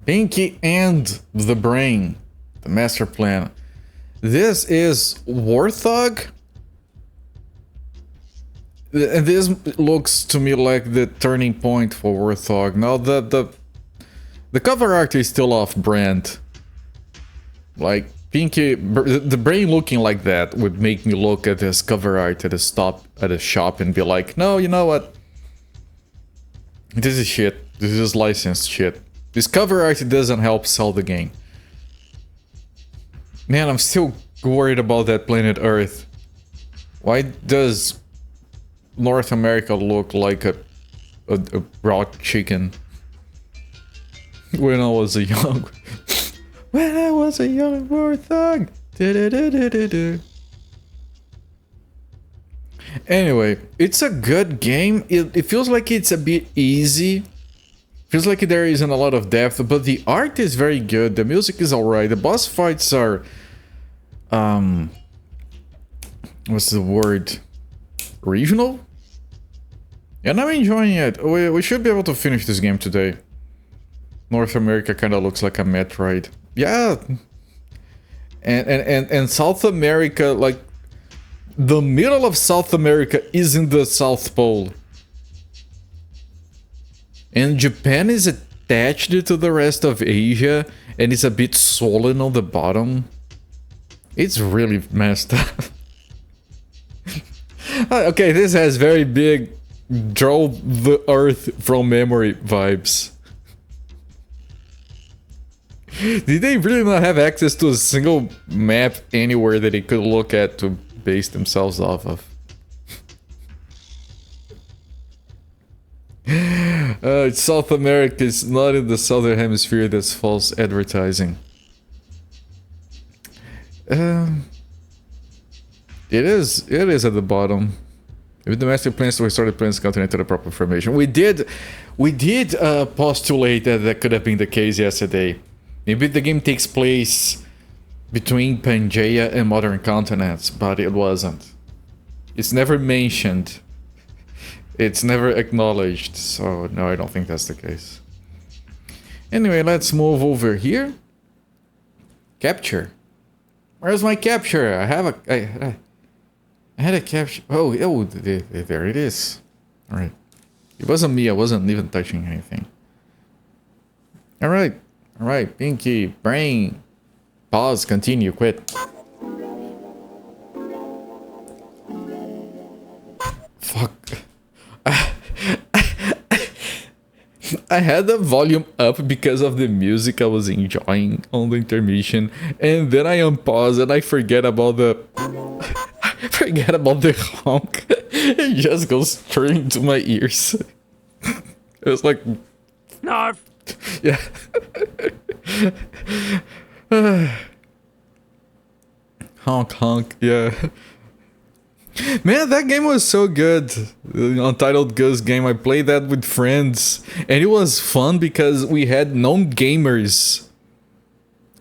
Pinky and the Brain, the master plan. This is Warthog. And this looks to me like the turning point for Warthog. Now the cover art is still off brand. Like Pinky, the Brain looking like that would make me look at this cover art at a shop and be like, no, you know what? This is shit. This is licensed shit. This cover art doesn't help sell the game. Man, I'm still worried about that planet Earth. Why does North America look like a raw chicken? When I was a young Warthog. Anyway, it's a good game. It feels like it's a bit easy. Feels like there isn't a lot of depth, but the art is very good. The music is alright. The boss fights are what's the word? Regional? And I'm enjoying it. We should be able to finish this game today. North America kind of looks like a Metroid. Yeah. And South America, like the middle of South America is in the South Pole. And Japan is attached to the rest of Asia and it's a bit swollen on the bottom. It's really messed up. Okay, this has very big draw the earth from memory vibes. Did they really not have access to a single map anywhere that they could look at to base themselves off of? South America is not in the southern hemisphere. That's false advertising. It is at the bottom. If the master plans to restore the planet's continent to the proper formation. We did postulate that could have been the case yesterday. Maybe the game takes place between Pangaea and modern continents, but it wasn't. It's never mentioned. It's never acknowledged, so no, I don't think that's the case. Anyway, let's move over here. Capture. Where's my capture? I had a capture. Oh, there it is. All right. It wasn't me. I wasn't even touching anything. All right. All right. Pinky, Brain. Pause. Continue. Quit. Fuck. I had the volume up because of the music I was enjoying on the intermission, and then I unpause and I forget about the honk. It just goes straight into my ears. It was like Snarf. Yeah. Honk honk, yeah. Man, that game was so good. The Untitled Goose game. I played that with friends. And it was fun because we had non-gamers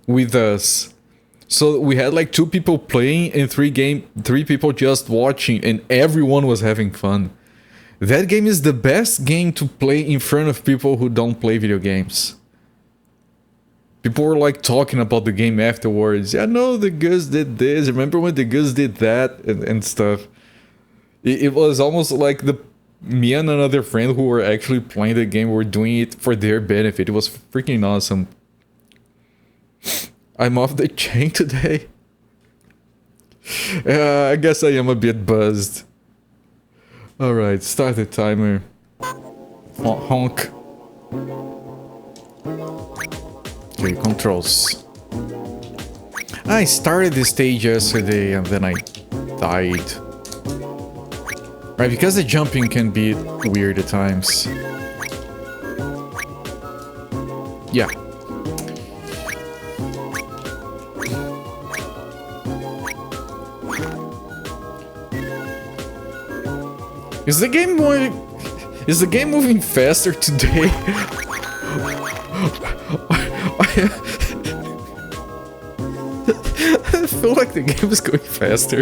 with us. So we had like 2 people playing and 3 people just watching. And everyone was having fun. That game is the best game to play in front of people who don't play video games. People were like talking about the game afterwards. Yeah, no, the Goose did this. Remember when the Goose did that and stuff. It was almost like me and another friend who were actually playing the game were doing it for their benefit. It was freaking awesome. I'm off the chain today. I guess I am a bit buzzed. Alright, start the timer. Honk. Okay, controls. I started this stage yesterday and then I died. Right, because the jumping can be weird at times. Yeah. Is the game moving faster today? I feel like the game is going faster.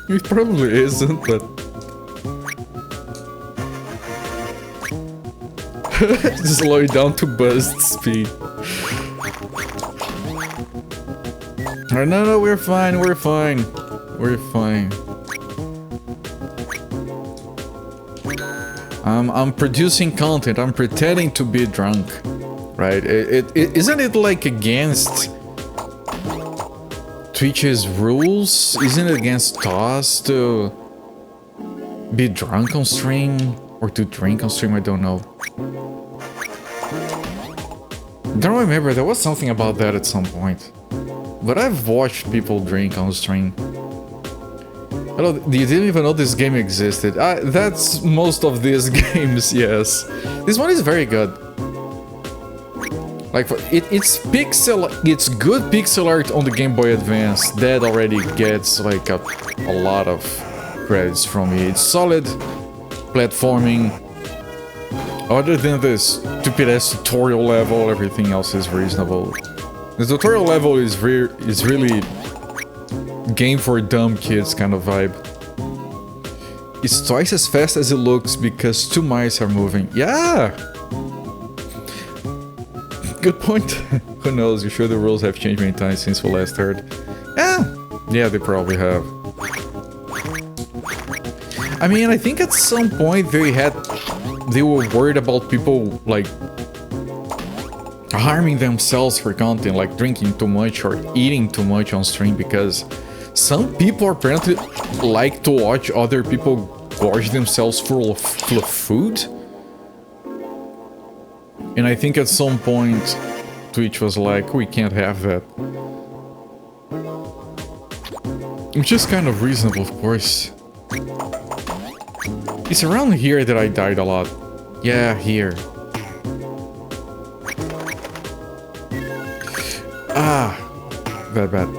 It probably isn't, but Slow it down to burst speed. Oh, no, we're fine, we're fine. We're fine. I'm producing content, I'm pretending to be drunk. Right? Isn't it like against Twitch's rules? Isn't it against TOS to be drunk on stream? Or to drink on stream? I don't know. Don't remember, there was something about that at some point. But I've watched people drink on stream. Hello, you didn't even know this game existed. That's most of these games, yes. This one is very good. Like, it's good pixel art on the Game Boy Advance. That already gets like a lot of credits from me. It's solid platforming. Other than this stupid-ass tutorial level, everything else is reasonable. The tutorial level is really game for dumb kids kind of vibe. It's twice as fast as it looks because 2 mice are moving. Yeah! Good point. Who knows, you sure the rules have changed many times since we last heard? Yeah, they probably have. I mean, I think at some point they were worried about people, like, harming themselves for content, like drinking too much or eating too much on stream, because some people apparently like to watch other people gorge themselves full of food. And I think at some point Twitch was like, we can't have that. Which is kind of reasonable, of course. It's around here that I died a lot. Yeah, here. Bad.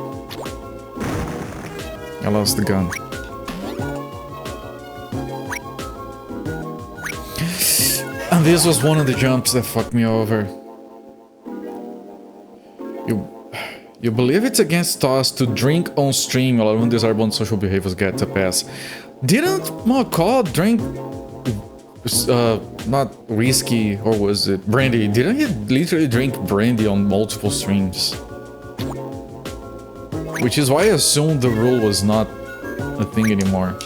I lost the gun. And this was one of the jumps that fucked me over. You believe it's against TOS to drink on stream while undesirable social behaviors get a pass. Didn't Macaw drink not whiskey, or was it brandy? Didn't he literally drink brandy on multiple streams? Which is why I assumed the rule was not a thing anymore.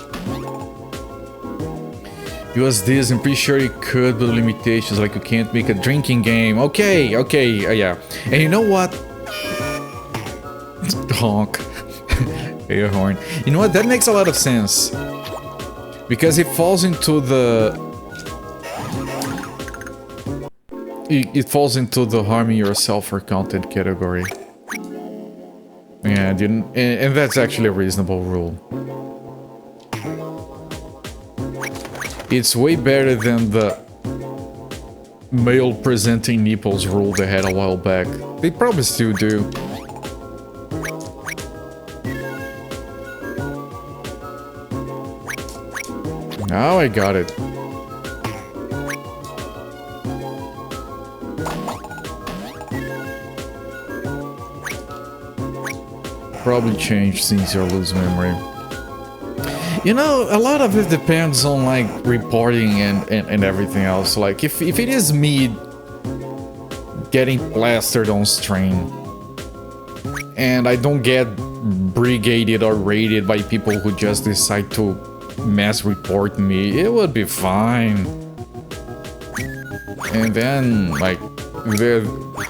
It was this, I'm pretty sure it could be limitations, like you can't make a drinking game. Okay, yeah. And you know what? Honk. Air horn. You know what? That makes a lot of sense. Because it falls into the... It falls into the harming yourself for content category. Yeah, and that's actually a reasonable rule. It's way better than the male presenting nipples rule they had a while back. They probably still do. Now I got it. Probably changed since you lose memory. You know, a lot of it depends on like reporting and everything else. Like if it is me getting plastered on stream and I don't get brigaded or raided by people who just decide to mass report me, it would be fine. And then like the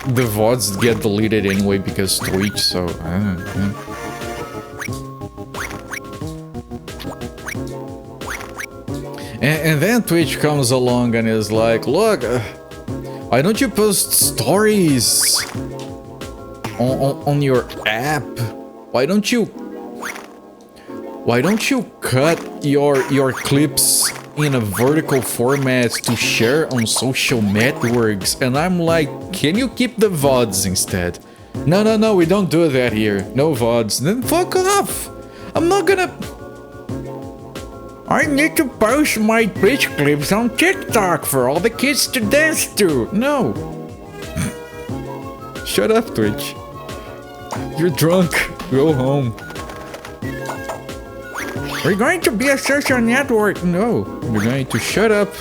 VODs get deleted anyway because Twitch, so I don't know. And then Twitch comes along and is like, look, why don't you post stories on your app? Why don't you cut your clips in a vertical format to share on social networks? And I'm like, can you keep the VODs instead? No, we don't do that here. No VODs. Then fuck off. I'm not gonna... I need to post my Twitch clips on TikTok for all the kids to dance to. No. Shut up, Twitch. You're drunk. Go home. We're going to be a social network. No, we're going to shut up.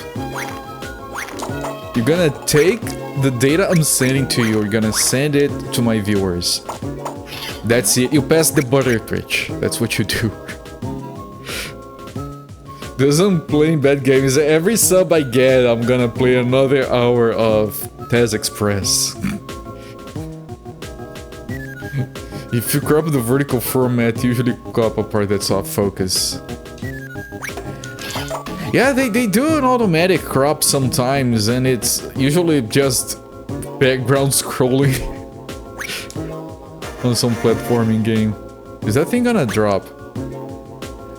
You're gonna take the data I'm sending to you, you're gonna send it to my viewers. That's it. You pass the butter, Twitch. That's what you do. Doesn't playing bad games. Every sub I get, I'm gonna play another hour of Tez Express. If you crop the vertical format, usually crop a part that's off focus. Yeah, they do an automatic crop sometimes, and it's usually just background scrolling on some platforming game. Is that thing gonna drop?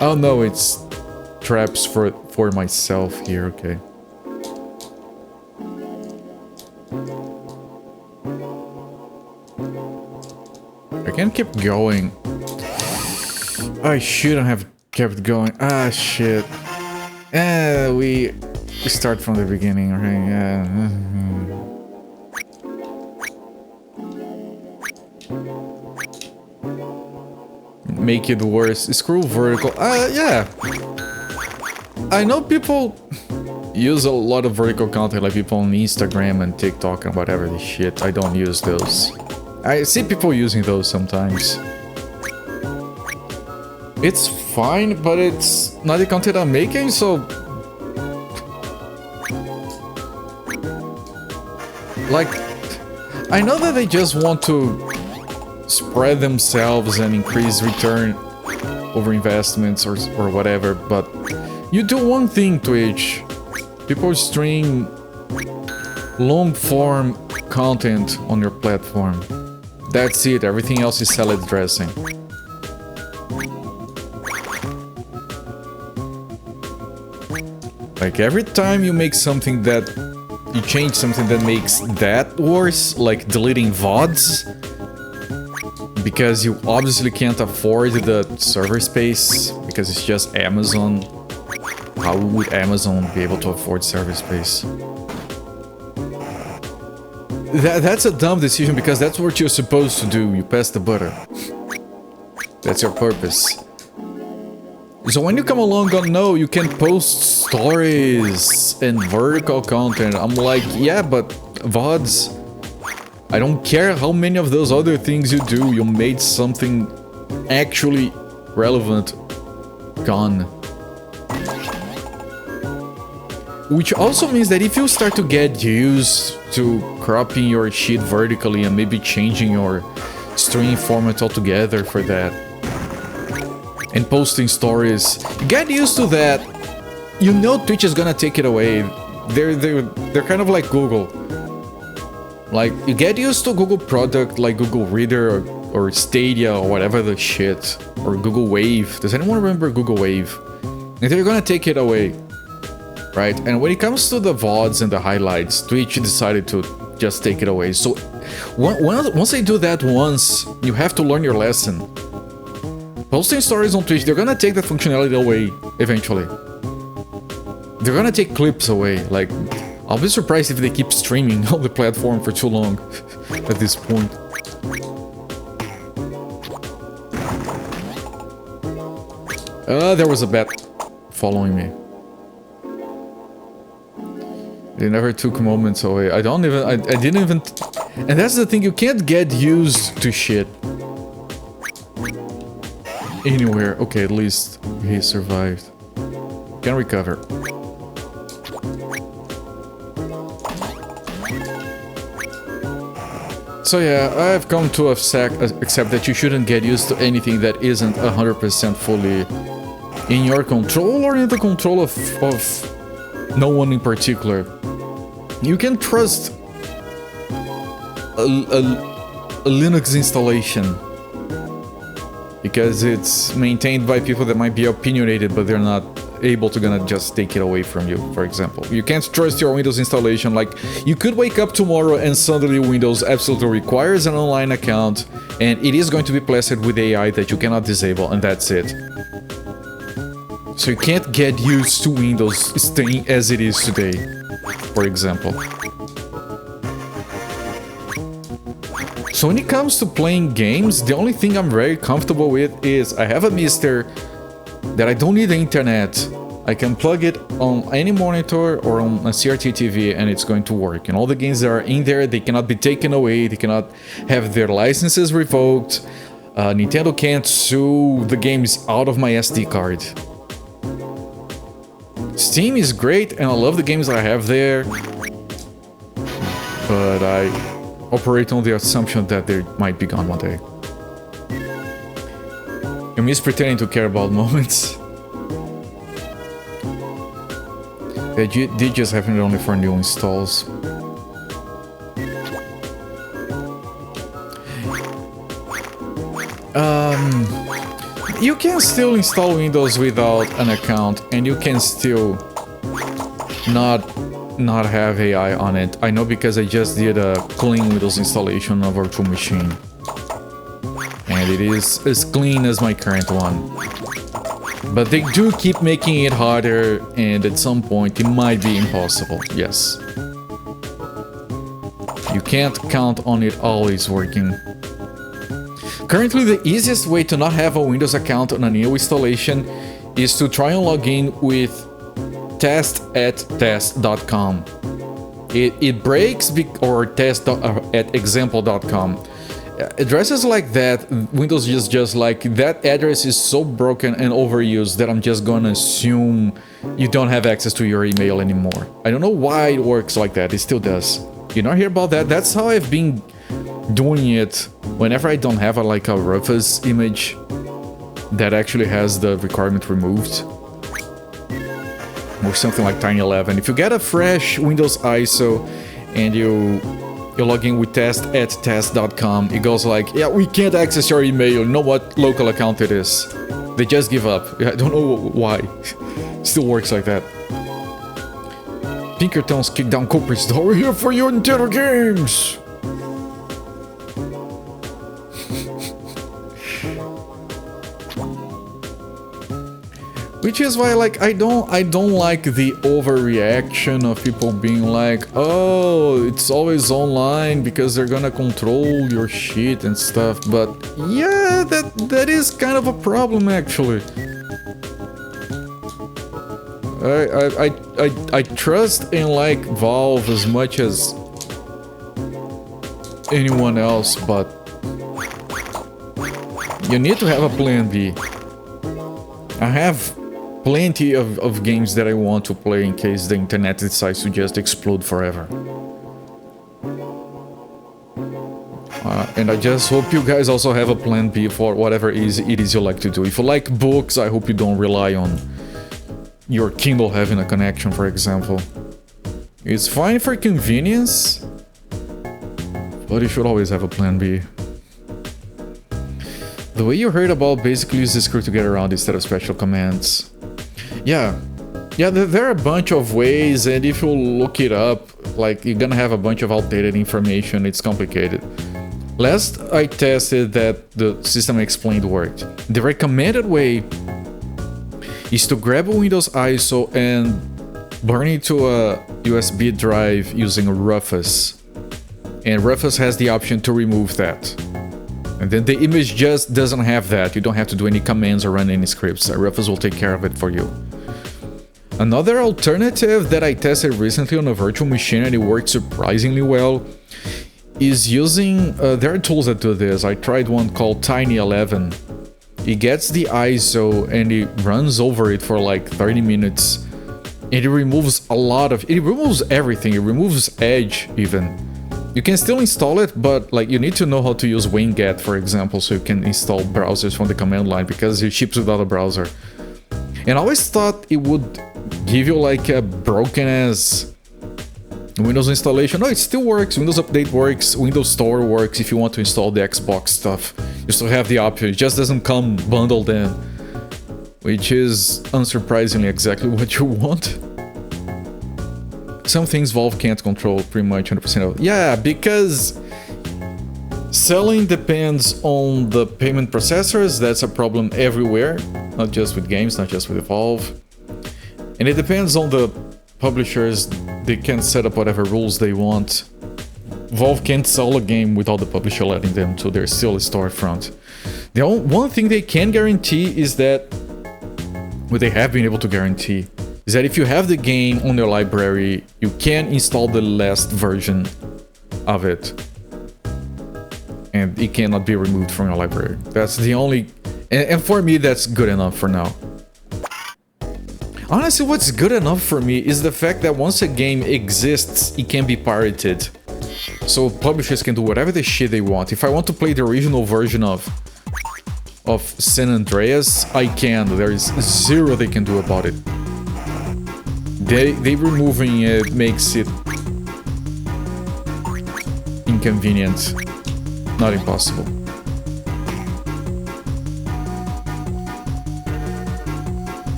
Oh no, it's traps for myself here, okay. I can't keep going. I shouldn't have kept going. Ah, shit. We start from the beginning, right? Yeah. Make it worse. Scroll vertical. Yeah. I know people use a lot of vertical content, like people on Instagram and TikTok and whatever the shit. I don't use those. I see people using those sometimes. It's fine, but it's not the content I'm making, so... Like, I know that they just want to spread themselves and increase return over investments or whatever, but you do one thing, Twitch. People stream long-form content on your platform. That's it, everything else is salad dressing. Like, every time you make something that... You change something that makes that worse, like deleting VODs, because you obviously can't afford the server space, because it's just Amazon. How would Amazon be able to afford server space? That's a dumb decision, because that's what you're supposed to do. You pass the butter. That's your purpose. So when you come along and no, you can post stories and vertical content. I'm like, yeah, but VODs, I don't care how many of those other things you do. You made something actually relevant. Gone. Which also means that if you start to get used to cropping your shit vertically and maybe changing your stream format altogether for that, and posting stories, get used to that. You know Twitch is gonna take it away. They're kind of like Google. Like, you get used to Google product like Google Reader or Stadia or whatever the shit, or Google Wave. Does anyone remember Google Wave? And they're gonna take it away, right? And when it comes to the VODs and the highlights, Twitch decided to just take it away. So once they do that once, you have to learn your lesson. Posting stories on Twitch, they're gonna take that functionality away, eventually. They're gonna take clips away, like... I'll be surprised if they keep streaming on the platform for too long, at this point. There was a bat following me. They never took moments away. I didn't even... And that's the thing, you can't get used to shit. Anywhere. Okay, at least he survived. Can recover. So yeah, I've come to accept that you shouldn't get used to anything that isn't 100% fully in your control or in the control of no one in particular. You can trust a Linux installation because it's maintained by people that might be opinionated, but they're not able to gonna just take it away from you, for example. You can't trust your Windows installation. Like, you could wake up tomorrow and suddenly Windows absolutely requires an online account, and it is going to be plastered with AI that you cannot disable, and that's it. So you can't get used to Windows staying as it is today, for example. So when it comes to playing games, the only thing I'm very comfortable with is I have a Mister that I don't need the internet. I can plug it on any monitor or on a CRT TV and it's going to work. And all the games that are in there, they cannot be taken away, they cannot have their licenses revoked. Nintendo can't sue the games out of my SD card. Steam is great and I love the games I have there, but I operate on the assumption that they might be gone one day. I miss pretending to care about moments. They did just happen only for new installs. You can still install Windows without an account, and you can still not have AI on it. I know because I just did a clean Windows installation on a virtual machine, and it is as clean as my current one. But they do keep making it harder, and at some point it might be impossible. Yes, you can't count on it always working. Currently, the easiest way to not have a Windows account on a new installation is to try and log in with test@test.com. It breaks or test@example.com. Addresses like that, Windows is just like, that address is so broken and overused that I'm just gonna assume you don't have access to your email anymore. I don't know why it works like that, it still does. You not hear about that? That's how I've been doing it whenever I don't have a Rufus image that actually has the requirement removed, or something like Tiny11. If you get a fresh Windows ISO and you log in with test@test.com, it goes like, yeah, we can't access your email, you know what local account it is. They just give up. I don't know why. Still works like that. Pinkerton's kick down culprits, we're here for your Nintendo games! Which is why, like, I don't like the overreaction of people being like, oh, it's always online because they're gonna control your shit and stuff. But yeah, that is kind of a problem, actually. I trust in like Valve as much as anyone else, but you need to have a plan B. I have plenty of games that I want to play in case the internet decides to just explode forever. And I just hope you guys also have a plan B for whatever it is you like to do. If you like books, I hope you don't rely on your Kindle having a connection, for example. It's fine for convenience, but you should always have a plan B. The way you heard about basically use the script to get around instead of special commands. Yeah, there are a bunch of ways, and if you look it up, like, you're gonna have a bunch of outdated information. It's complicated. Last I tested that the System Explained worked. The recommended way is to grab a Windows ISO and burn it to a USB drive using Rufus. And Rufus has the option to remove that. And then the image just doesn't have that. You don't have to do any commands or run any scripts. Rufus will take care of it for you. Another alternative that I tested recently on a virtual machine and it worked surprisingly well is using... there are tools that do this. I tried one called Tiny11. It gets the ISO and it runs over it for like 30 minutes. And it removes a lot of... It removes everything. It removes Edge even. You can still install it, but like you need to know how to use winget, for example, so you can install browsers from the command line because it ships without a browser. And I always thought it would give you like a broken ass Windows installation. No, it still works. Windows Update works. Windows Store works if you want to install the Xbox stuff. You still have the option. It just doesn't come bundled in, which is unsurprisingly exactly what you want. Some things Valve can't control pretty much 100% of. Yeah, because selling depends on the payment processors. That's a problem everywhere, not just with games, not just with Valve. And it depends on the publishers. They can set up whatever rules they want. Valve can't sell a game without the publisher letting them, so there's still a storefront. The one thing they can guarantee is that, well, they have been able to guarantee, is that if you have the game on your library, you can install the last version of it. And it cannot be removed from your library. That's the only... And for me, that's good enough for now. Honestly, what's good enough for me is the fact that once a game exists, it can be pirated. So publishers can do whatever the shit they want. If I want to play the original version of San Andreas, I can. There is zero they can do about it. They removing it makes it inconvenient, not impossible.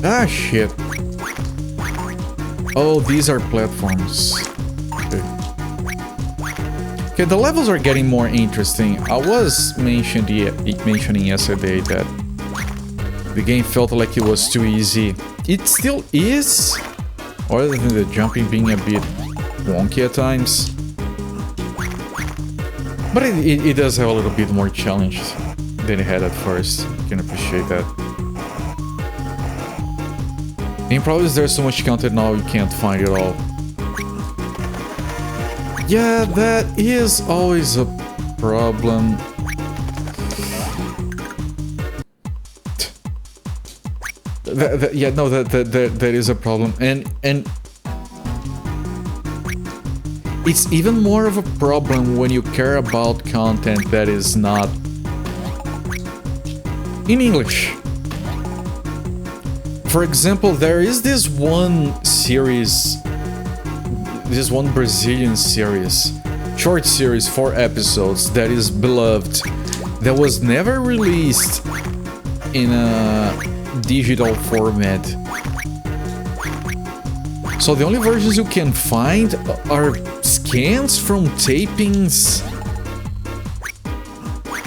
Ah, shit. Oh, these are platforms. Okay. Okay, the levels are getting more interesting. I was mentioning yesterday that the game felt like it was too easy. It still is, other than the jumping being a bit wonky at times. But it does have a little bit more challenge than it had at first. You can appreciate that. And probably there's so much content now you can't find it all. Yeah, that is always a problem. That is a problem, and it's even more of a problem when you care about content that is not in English. For example, there is this one series, this one Brazilian series, short series, 4 episodes, that is beloved, that was never released in a digital format. So the only versions you can find are scans from tapings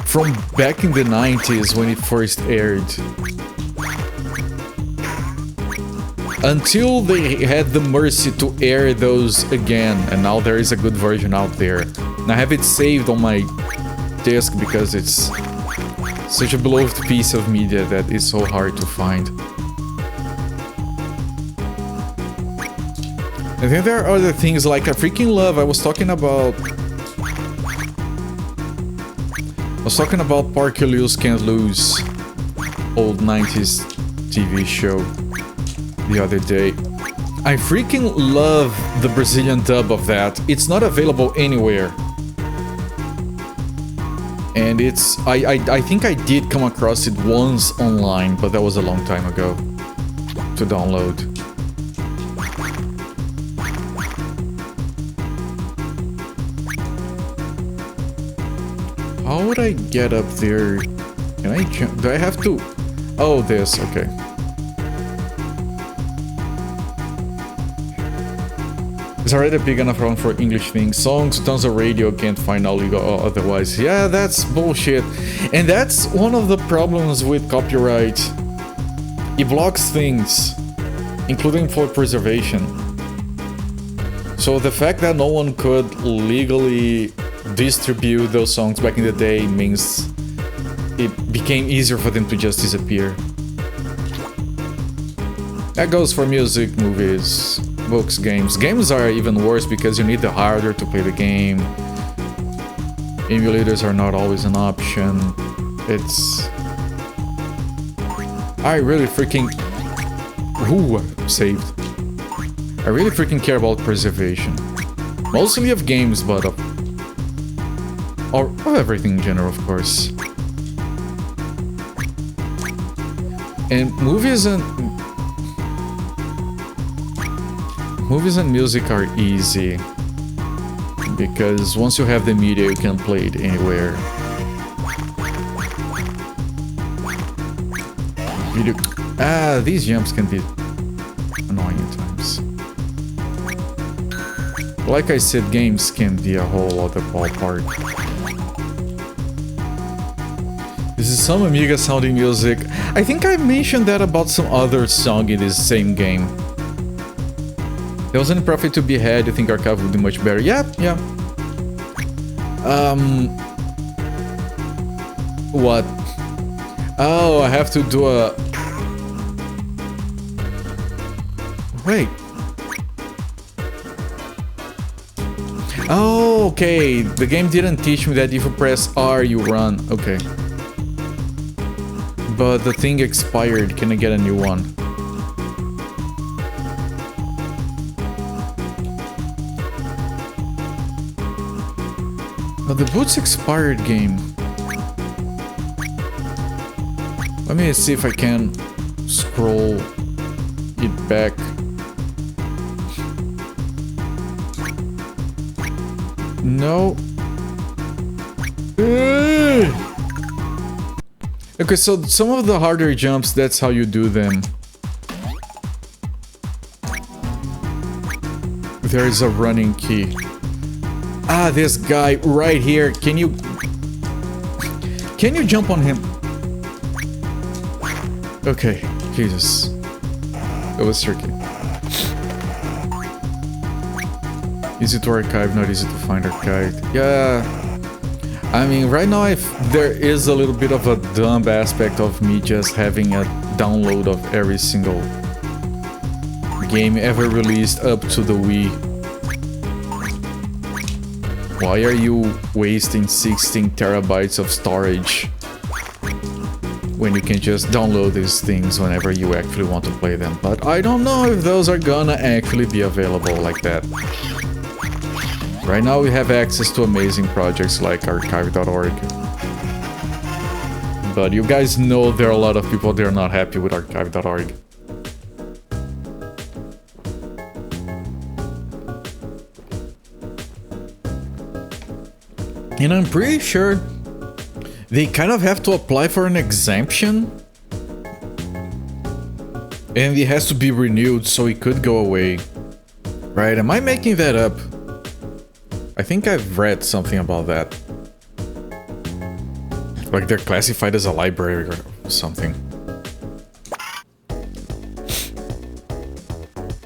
from back in the 90s when it first aired. Until they had the mercy to air those again, and now there is a good version out there. And I have it saved on my disk because it's such a beloved piece of media that is so hard to find. And then there are other things like I freaking love. I was talking about Parker Lewis Can't Lose, old 90s TV show, the other day. I freaking love the Brazilian dub of that. It's not available anywhere. And it's... I think I did come across it once online, but that was a long time ago to download. How would I get up there? Can I jump? Do I have to? Oh, this, okay. It's already a big enough problem for English things. Songs, tons of radio, can't find all legal otherwise. Yeah, that's bullshit. And that's one of the problems with copyright. It blocks things, including for preservation. So the fact that no one could legally distribute those songs back in the day means it became easier for them to just disappear. That goes for music, movies, books, games. Games are even worse because you need the hardware to play the game. Emulators are not always an option. It's... I really freaking... Ooh, saved. I really freaking care about preservation. Mostly of games, but of everything in general, of course. And movies and music are easy because once you have the media, you can play it anywhere. These jumps can be annoying at times. Like I said, games can be a whole other ballpark. This is some Amiga sounding music. I think I mentioned that about some other song in this same game. There wasn't a profit to be had. You think archive would be much better? Yeah. What? Oh, I have to do a... Wait. Oh, okay. The game didn't teach me that if you press R, you run. Okay. But the thing expired. Can I get a new one? But the boots expired game. Let me see if I can scroll it back. No. Okay, so some of the harder jumps, that's how you do them. There is a running key. Ah, this guy right here. Can you jump on him? Okay, Jesus. It was tricky. Easy to archive, not easy to find archived. Yeah. I mean, right now there is a little bit of a dumb aspect of me just having a download of every single game ever released up to the Wii. Why are you wasting 16 terabytes of storage when you can just download these things whenever you actually want to play them? But I don't know if those are gonna actually be available like that. Right now we have access to amazing projects like archive.org. But you guys know there are a lot of people that are not happy with archive.org. And I'm pretty sure they kind of have to apply for an exemption. And it has to be renewed, so it could go away. Right, am I making that up? I think I've read something about that. Like they're classified as a library or something.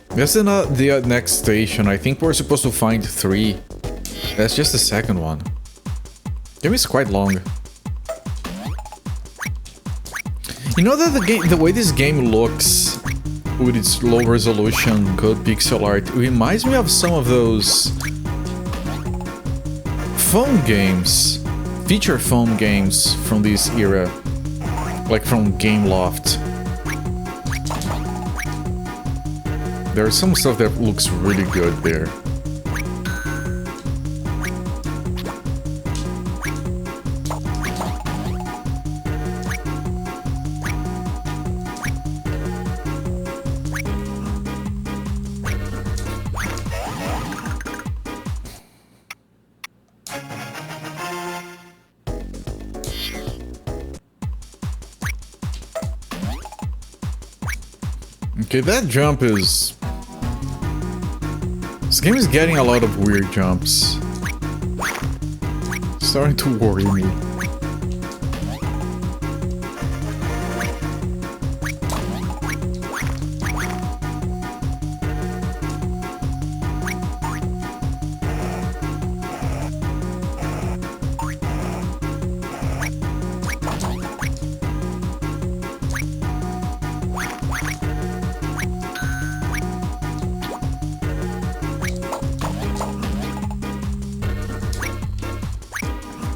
That's the next station. I think we're supposed to find 3. That's just the second one. Game is quite long. You know that the way this game looks with its low resolution, good pixel art, it reminds me of some of those phone games, feature phone games from this era, like from Gameloft. There's some stuff that looks really good there. Okay, that jump is... This game is getting a lot of weird jumps. It's starting to worry me.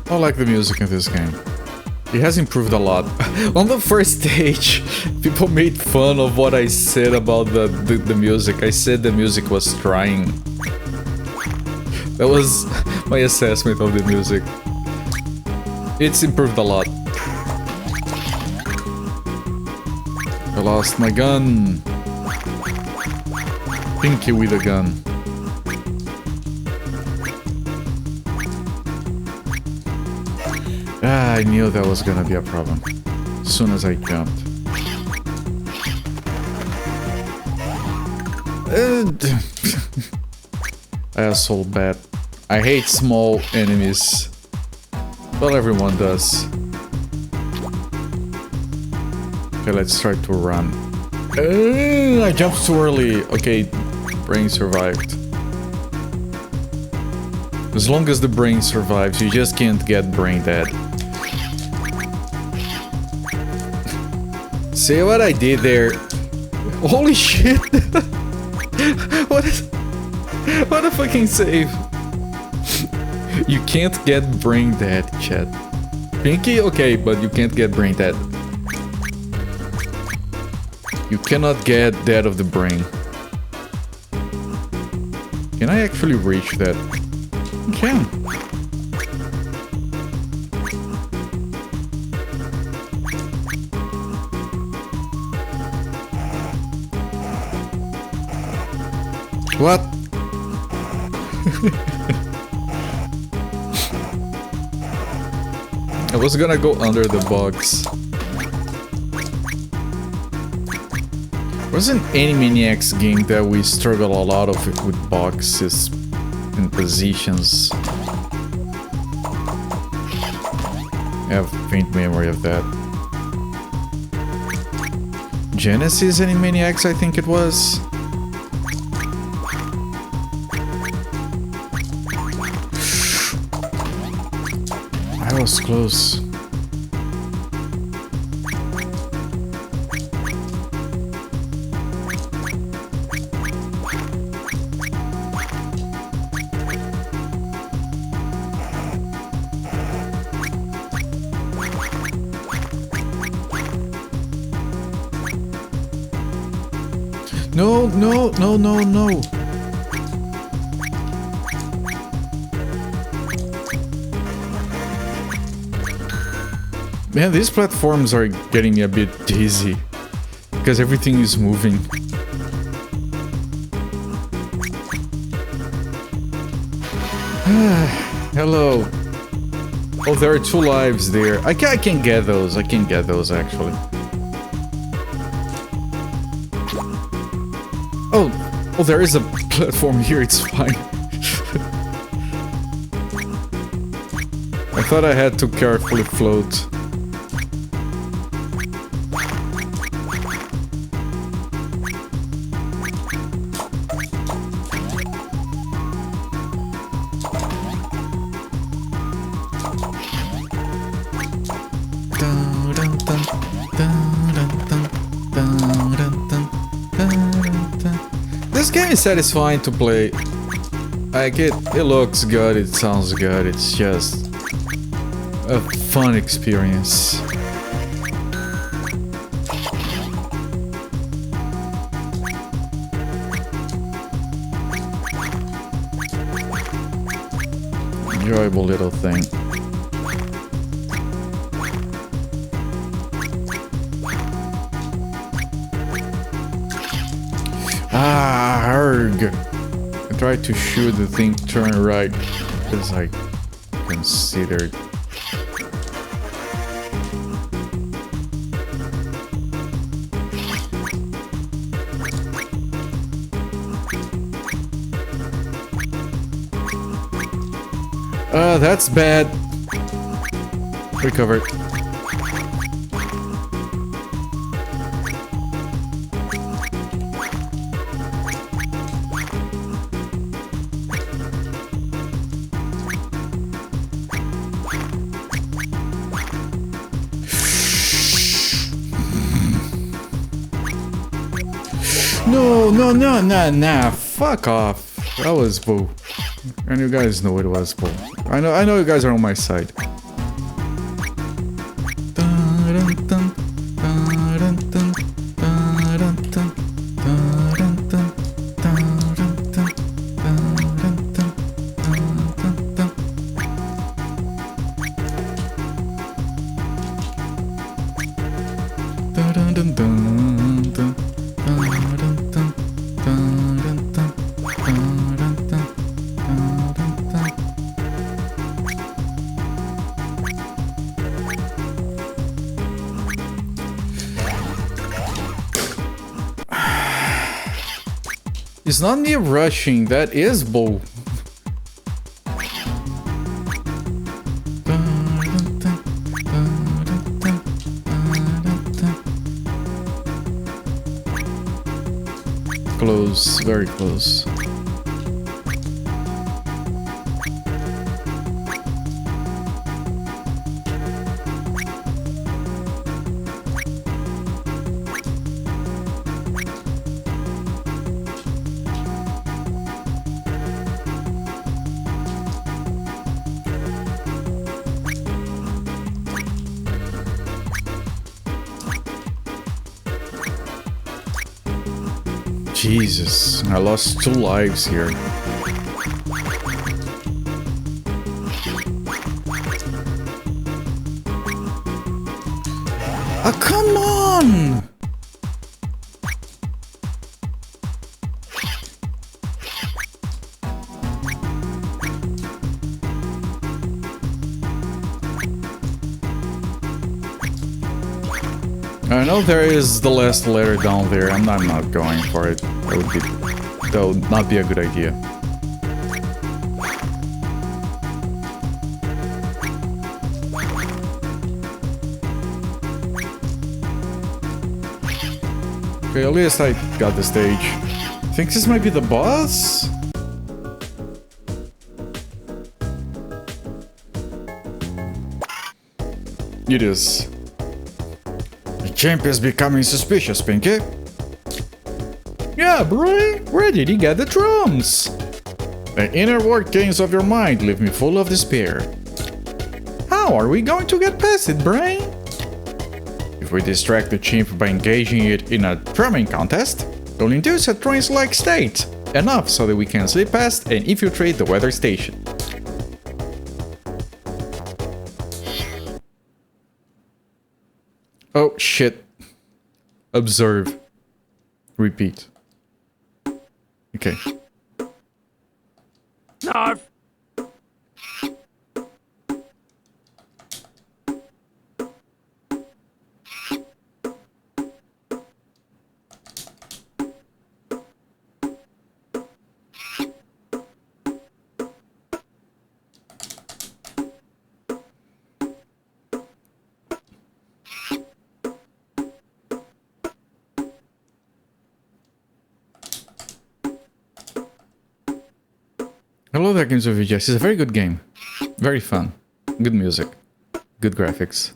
I like the music in this game. It has improved a lot. On the first stage, people made fun of what I said about the music. I said the music was trying. That was my assessment of the music. It's improved a lot. I lost my gun. Pinky with a gun. Ah, I knew that was gonna be a problem as soon as I jumped. Asshole bat. I hate small enemies. Well, everyone does. Okay, let's try to run. I jumped too early. Okay, brain survived. As long as the brain survives, you just can't get brain dead. See what I did there? Holy shit! What a fucking save! You can't get brain dead, chat. Pinky, okay, but you can't get brain dead. You cannot get dead of the brain. Can I actually reach that? I can. What? I was gonna go under the box. Wasn't Animaniacs game that we struggle a lot of with boxes and positions? I have faint memory of that. Genesis Animaniacs, I think it was. I was close. No, no, no, no, no. Man, these platforms are getting me a bit dizzy because everything is moving. Hello. Oh, there are 2 lives there. I can get those. I can get those actually. Oh, there is a platform here. It's fine. I thought I had to carefully float. This game is satisfying to play. Like it looks good, it sounds good, it's just a fun experience. Enjoyable little thing. Ah, arg. I tried to shoot the thing turn right because I considered. That's bad. Recovered. No, fuck off. That was bull. And you guys know it was bull. I know you guys are on my side. It's not me rushing, that is bull. Close, very close. Jesus, I lost 2 lives here. Ah, come on! I know there is the last letter down there. I'm not going for it. That would not be a good idea. Okay, at least I got the stage. Think this might be the boss? It is. The champ is becoming suspicious, Pinky. Yeah, bro. Where did he get the drums? The inner workings of your mind leave me full of despair. How are we going to get past it, brain? If we distract the chimp by engaging it in a drumming contest, we'll induce a trance-like state. Enough so that we can slip past and infiltrate the weather station. Oh, shit. Observe. Repeat. Okay. No. I love that Games of VGS. It's a very good game. Very fun. Good music. Good graphics.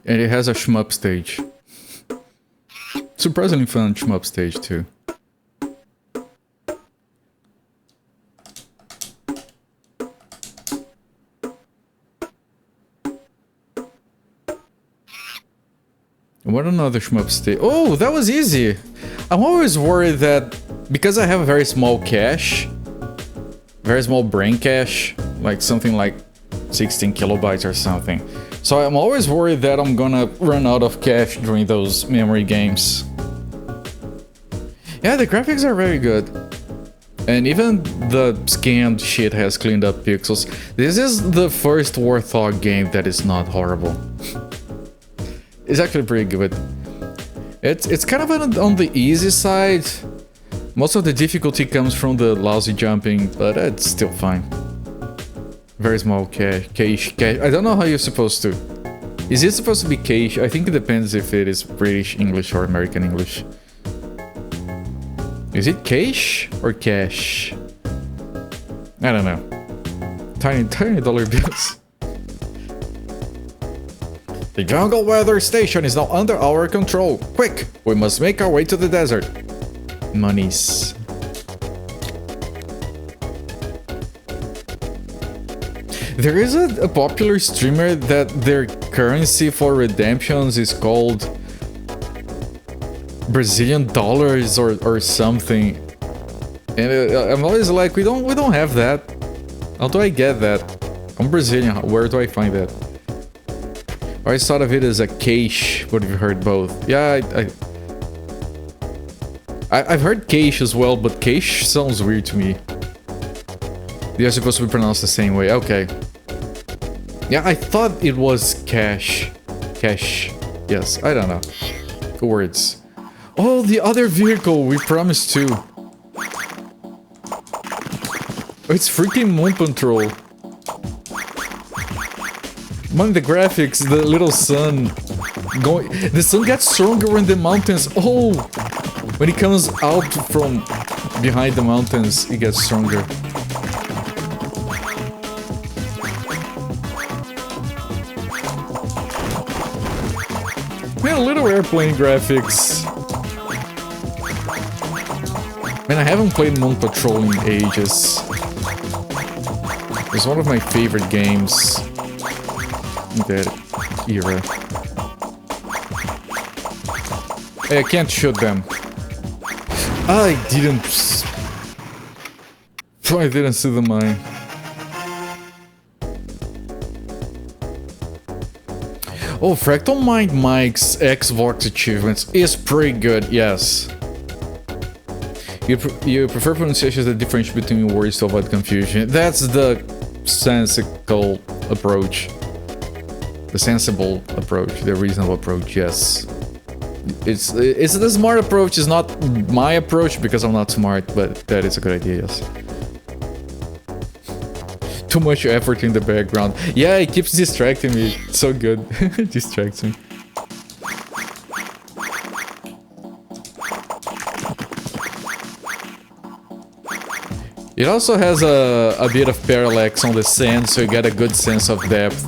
And it has a shmup stage. Surprisingly fun shmup stage too. What another shmup stage? Oh, that was easy! I'm always worried that because I have a very small cache, very small brain cache, like something like 16 kilobytes or something. So I'm always worried that I'm gonna run out of cache during those memory games. Yeah, the graphics are very good. And even the scanned shit has cleaned up pixels. This is the first Warthog game that is not horrible. It's actually pretty good. It's kind of on the easy side. Most of the difficulty comes from the lousy jumping, but it's still fine. Very small cache. I don't know how you're supposed to. Is it supposed to be cache? I think it depends if it is British English or American English. Is it cache or cash? I don't know. Tiny dollar bills. The jungle weather station is now under our control. Quick, we must make our way to the desert. Monies. There is a popular streamer that their currency for redemptions is called Brazilian dollars or something. And I'm always like, we don't have that. How do I get that? I'm Brazilian. Where do I find that? I always thought of it as a cache, but you've heard both. Yeah, I've heard cache as well, but cache sounds weird to me. They're supposed to be pronounced the same way. Okay. Yeah, I thought it was cache. Cache. Yes, I don't know. The words. Oh, the other vehicle we promised to. It's freaking Moon Patrol. Man, the graphics, the little sun. The sun gets stronger in the mountains. Oh! When it comes out from behind the mountains, it gets stronger. Man, little airplane graphics. Man, I haven't played Moon Patrol in ages. It's one of my favorite games in that era. I can't shoot them. I didn't see the mine. Oh, Fractal Mind Mike's Xbox achievements is pretty good, yes. You prefer pronunciations that differentiate between words to avoid confusion. That's the sensical approach. The sensible approach, the reasonable approach, yes. It's the smart approach, it's not my approach because I'm not smart, but that is a good idea, yes. Too much effort in the background. Yeah, it keeps distracting me. It's so good. It distracts me. It also has a bit of parallax on the sand, so you get a good sense of depth.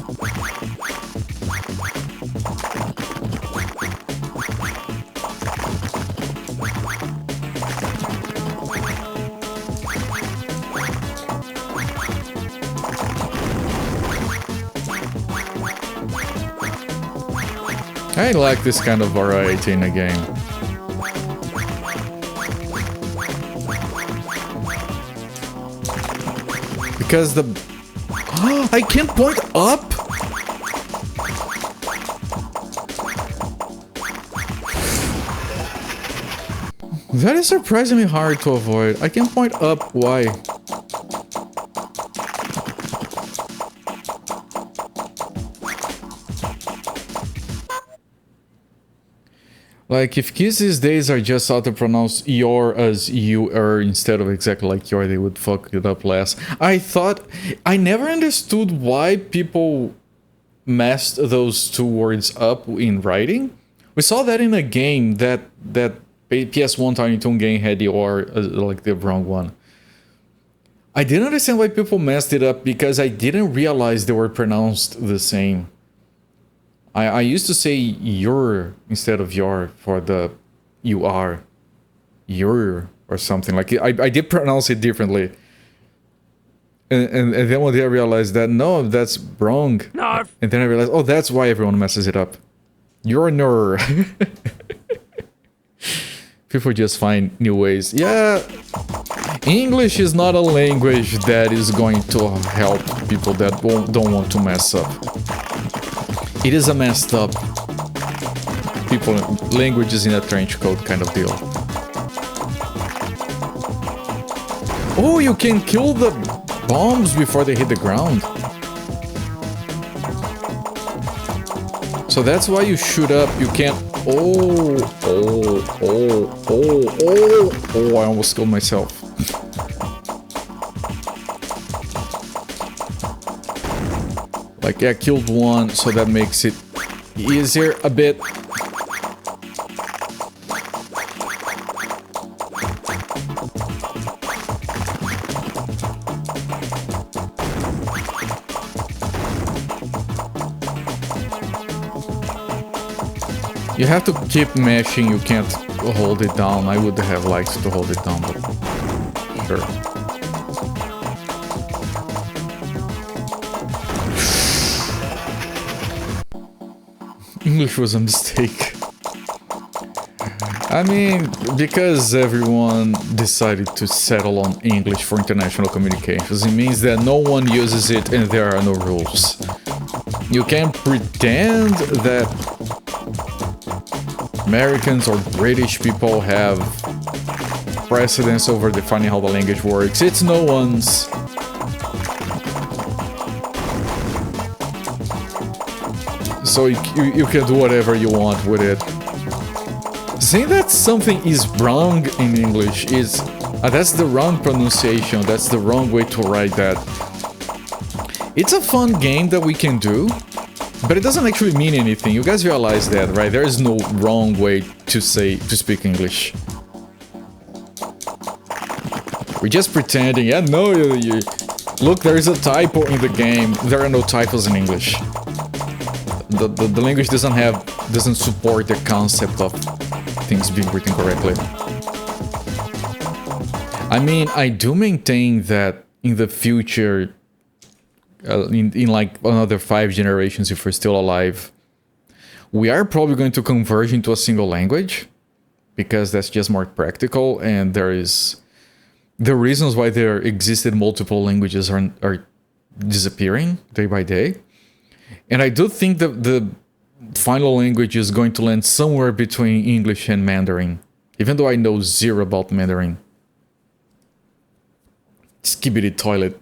I like this kind of variety in a game. Because the... I can't point up? That is surprisingly hard to avoid. I can't point up. Why? Like, if kids these days are just how to pronounce your as you er instead of exactly like your, they would fuck it up less. I never understood why people messed those two words up in writing. We saw that in a game that PS1 Tiny Toon game had the or like the wrong one. I didn't understand why people messed it up because I didn't realize they were pronounced the same. I used to say your instead of your for the you are. Your or something. Like I did pronounce it differently. And then one day I realized that no, that's wrong. No. And then I realized, oh, that's why everyone messes it up. You're ner. People just find new ways. Yeah. English is not a language that is going to help people that don't want to mess up. It is a messed up people, languages in a trench coat kind of deal. Oh, you can kill the bombs before they hit the ground. So that's why you shoot up, you can't... Oh, I almost killed myself. Like, I killed one, so that makes it easier a bit. You have to keep mashing, you can't hold it down. I would have liked to hold it down, but sure. English was a mistake. I mean, because everyone decided to settle on English for international communications, it means that no one uses it and there are no rules. You can pretend that Americans or British people have precedence over defining how the language works. It's no one's. So you can do whatever you want with it. Saying that something is wrong in English is... that's the wrong pronunciation, that's the wrong way to write that. It's a fun game that we can do, but it doesn't actually mean anything. You guys realize that, right? There is no wrong way to speak English. We're just pretending, yeah, no, look, there is a typo in the game. There are no typos in English. The language doesn't support the concept of things being written correctly. I mean, I do maintain that in the future, in like another 5 generations, if we're still alive, we are probably going to converge into a single language. because that's just more practical, and there is the reasons why there existed multiple languages are disappearing day by day. And I do think that the final language is going to land somewhere between English and Mandarin, even though I know zero about Mandarin. Skibidi toilet.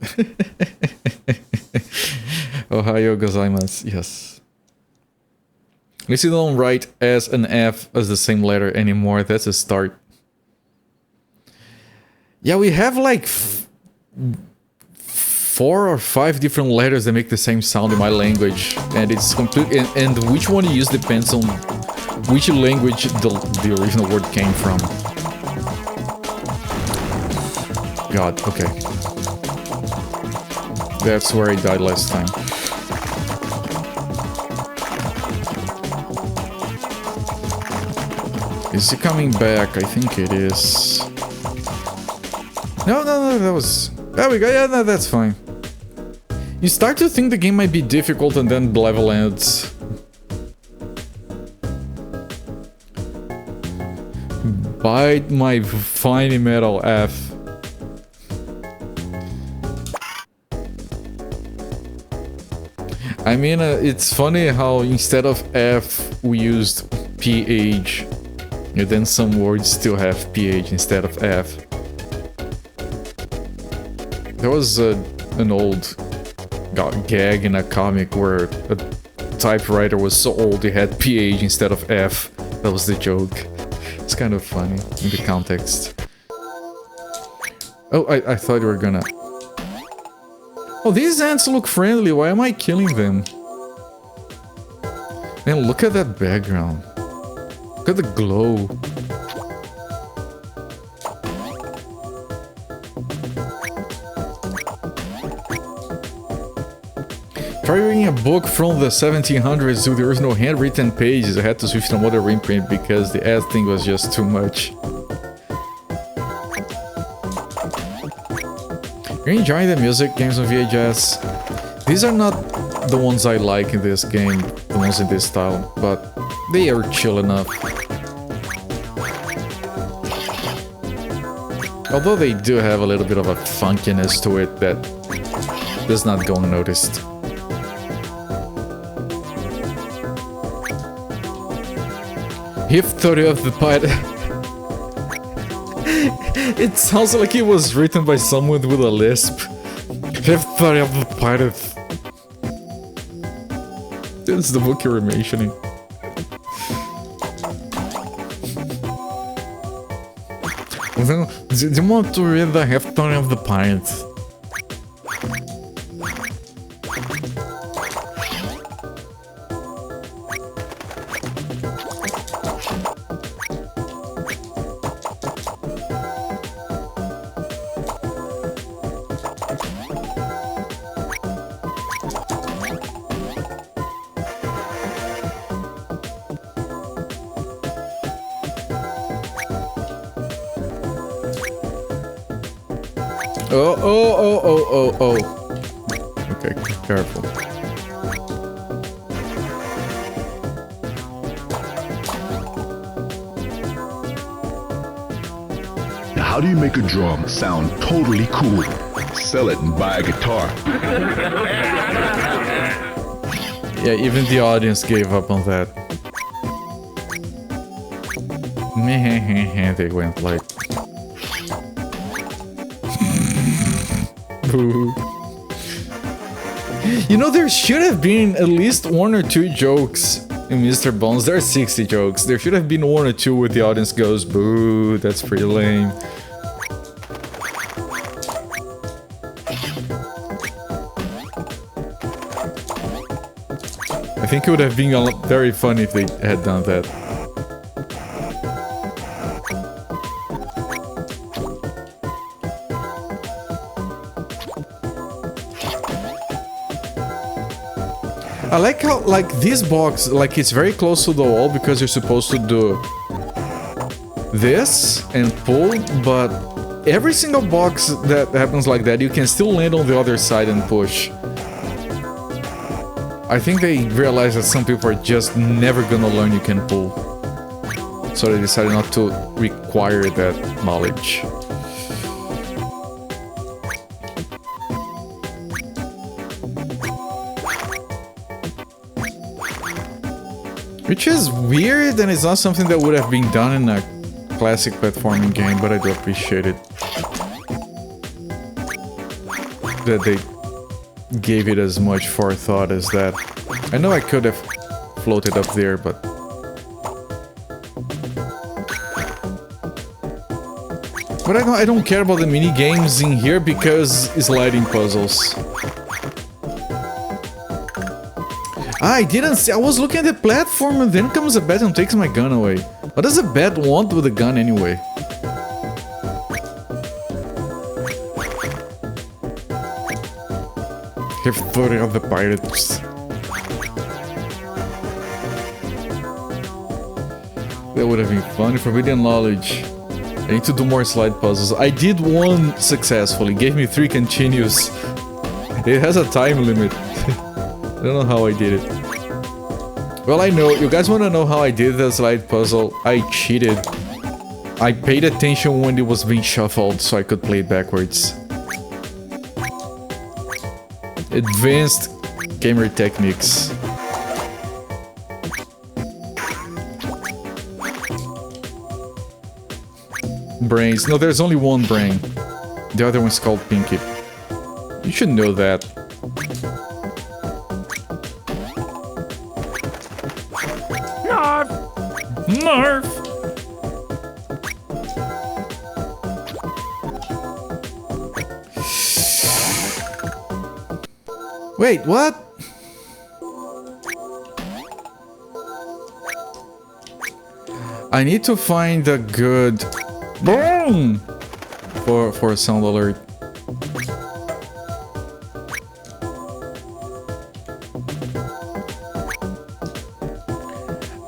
Ohayo gozaimasu. Yes. At least you don't write S and F as the same letter anymore. That's a start. Yeah, we have like 4 or 5 different letters that make the same sound in my language, and it's complete. And which one you use depends on which language the original word came from. God, okay. That's where I died last time. Is he coming back? I think it is. No, that was... There we go, yeah, no, that's fine. You start to think the game might be difficult and then the level ends. Bite my fine metal F. I mean, it's funny how instead of F we used PH, and then some words still have PH instead of F. There was an old gag in a comic where a typewriter was so old it had PH instead of F. That was the joke. It's kind of funny in the context. Oh, I thought you were gonna... Oh, these ants look friendly. Why am I killing them? Man, look at that background. Look at the glow. Try reading a book from the 1700s, so there was no handwritten pages. I had to switch to another reprint because the ad thing was just too much. You're enjoying the music games on VHS? These are not the ones I like in this game, the ones in this style, but they are chill enough. Although they do have a little bit of a funkiness to it that does not go unnoticed. History of the Pirate. It sounds like it was written by someone with a lisp. History of the Pirate. This is the book you were mentioning. Do you want to read the History of the Pirates? Oh. Okay, careful. How do you make a drum sound totally cool? Sell it and buy a guitar. Yeah, even the audience gave up on that. They went like... Boo. You know, there should have been at least 1 or 2 jokes in Mr. Bones. There are 60 jokes. There should have been 1 or 2 where the audience goes, boo, that's pretty lame. I think it would have been very funny if they had done that. I like how, like, this box, like, it's very close to the wall because you're supposed to do this and pull, but every single box that happens like that, you can still land on the other side and push. I think they realize that some people are just never gonna learn you can pull. So I decided not to require that knowledge. Which is weird, and it's not something that would have been done in a classic platforming game, but I do appreciate it. That they gave it as much forethought as that. I know I could have floated up there, but... But I don't care about the mini games in here because it's sliding puzzles. I didn't see. I was looking at the platform and then comes a bat and takes my gun away. What does a bat want with a gun anyway? Have 30 of the pirates. That would have been fun. Forbidden knowledge. I need to do more slide puzzles. I did one successfully. Gave me 3 continues. It has a time limit. I don't know how I did it. Well, I know. You guys want to know how I did the slide puzzle? I cheated. I paid attention when it was being shuffled so I could play it backwards. Advanced gamer techniques. Brains. No, there's only one brain. The other one's called Pinky. You should know that. Narf! Wait, what? I need to find a good boom for a sound alert.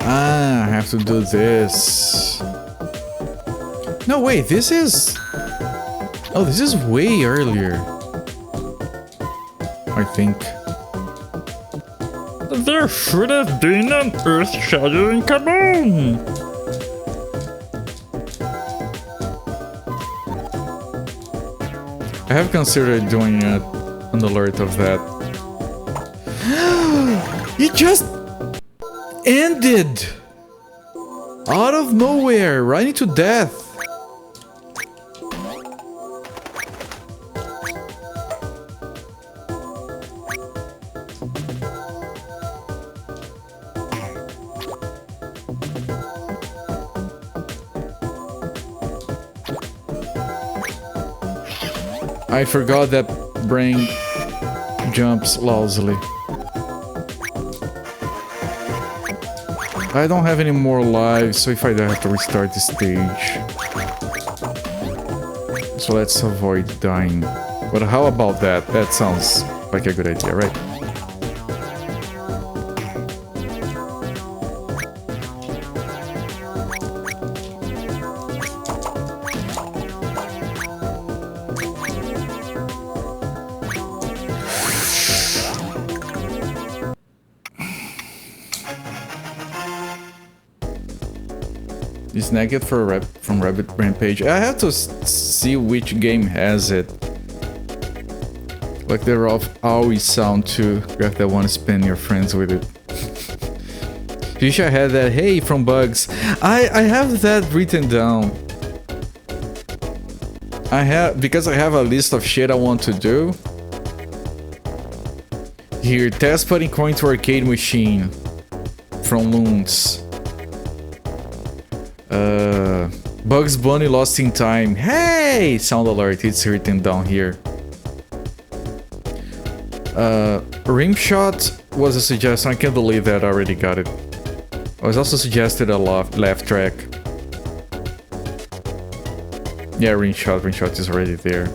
Ah, I have to do this. No, wait, this is... Oh, this is way earlier. I think. There should have been an earth-shattering kaboom! I have considered doing an alert of that. It just ended! Out of nowhere, right into death. I forgot that brain jumps lousily. I don't have any more lives, so if I die, I have to restart the stage. So let's avoid dying. But how about that? That sounds like a good idea, right? Is naked for from Rabbit Rampage. I have to see which game has it. Like they're always sound too. You have that one spin your friends with it. You should have that. Hey, from Bugs. I have that written down. Because I have a list of shit I want to do. Here, test putting coin to arcade machine from Loons. Bugs Bunny Lost in Time. Hey! Sound alert, it's written down here. Rimshot was a suggestion. I can't believe that I already got it. I was also suggested a left track. Yeah, Rimshot is already there.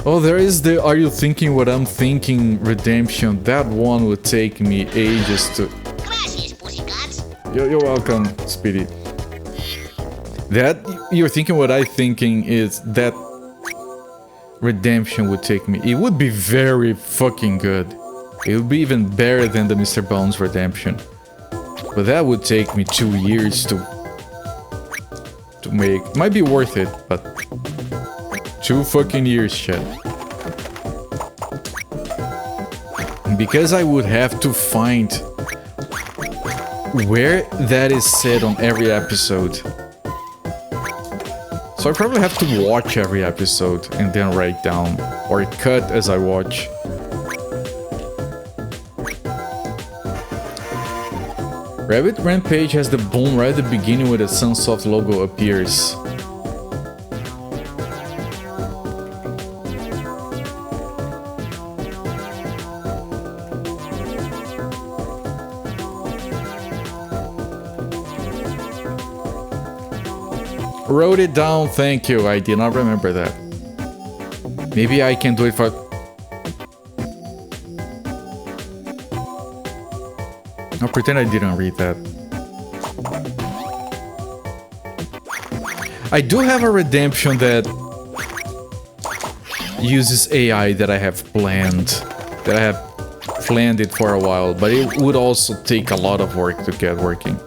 Oh, there is the Are You Thinking What I'm Thinking Redemption. That one would take me ages to... Gracias, pussycats. You're welcome, Speedy. That You're Thinking What I'm Thinking is that Redemption would take me. It would be very fucking good. It would be even better than the Mr. Bones Redemption. But that would take me 2 years to make. Might be worth it, but 2 fucking years, shit. Because I would have to find where that is said on every episode. So I probably have to watch every episode and then write down, or cut as I watch. Rabbit Rampage has the boom right at the beginning where the Sunsoft logo appears. Wrote it down, thank you. I did not remember that. Maybe I can do it for... I'll pretend I didn't read that. I do have a redemption that uses AI that I have planned. That I have planned it for a while, but it would also take a lot of work to get working.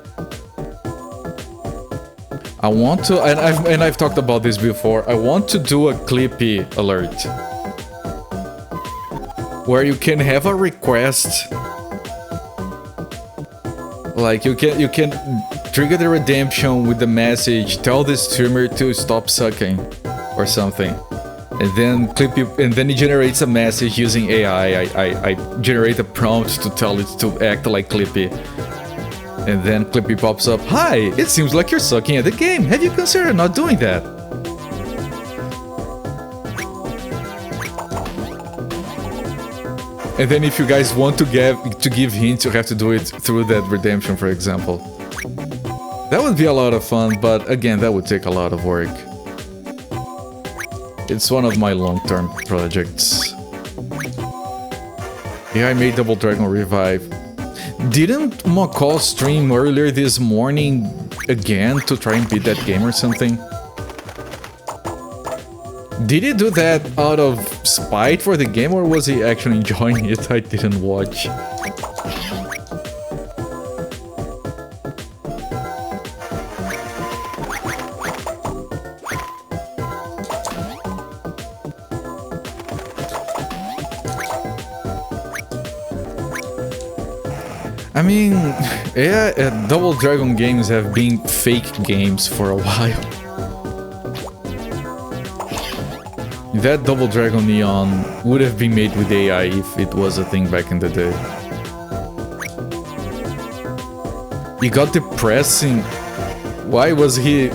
I want to, and I've talked about this before, I want to do a Clippy alert. Where you can have a request. Like you can trigger the redemption with the message, tell the streamer to stop sucking or something. And then Clippy, and then it generates a message using AI. I generate a prompt to tell it to act like Clippy. And then Clippy pops up, "Hi, it seems like you're sucking at the game. Have you considered not doing that?" And then if you guys want to give hints, you have to do it through that redemption, for example. That would be a lot of fun, but again, that would take a lot of work. It's one of my long-term projects. Yeah, I made Double Dragon Revive. Didn't McCall stream earlier this morning again to try and beat that game or something? Did he do that out of spite for the game, or was he actually enjoying it? I didn't watch. I mean, yeah, Double Dragon games have been fake games for a while. That Double Dragon Neon would have been made with AI if it was a thing back in the day. He got depressing. Why was he...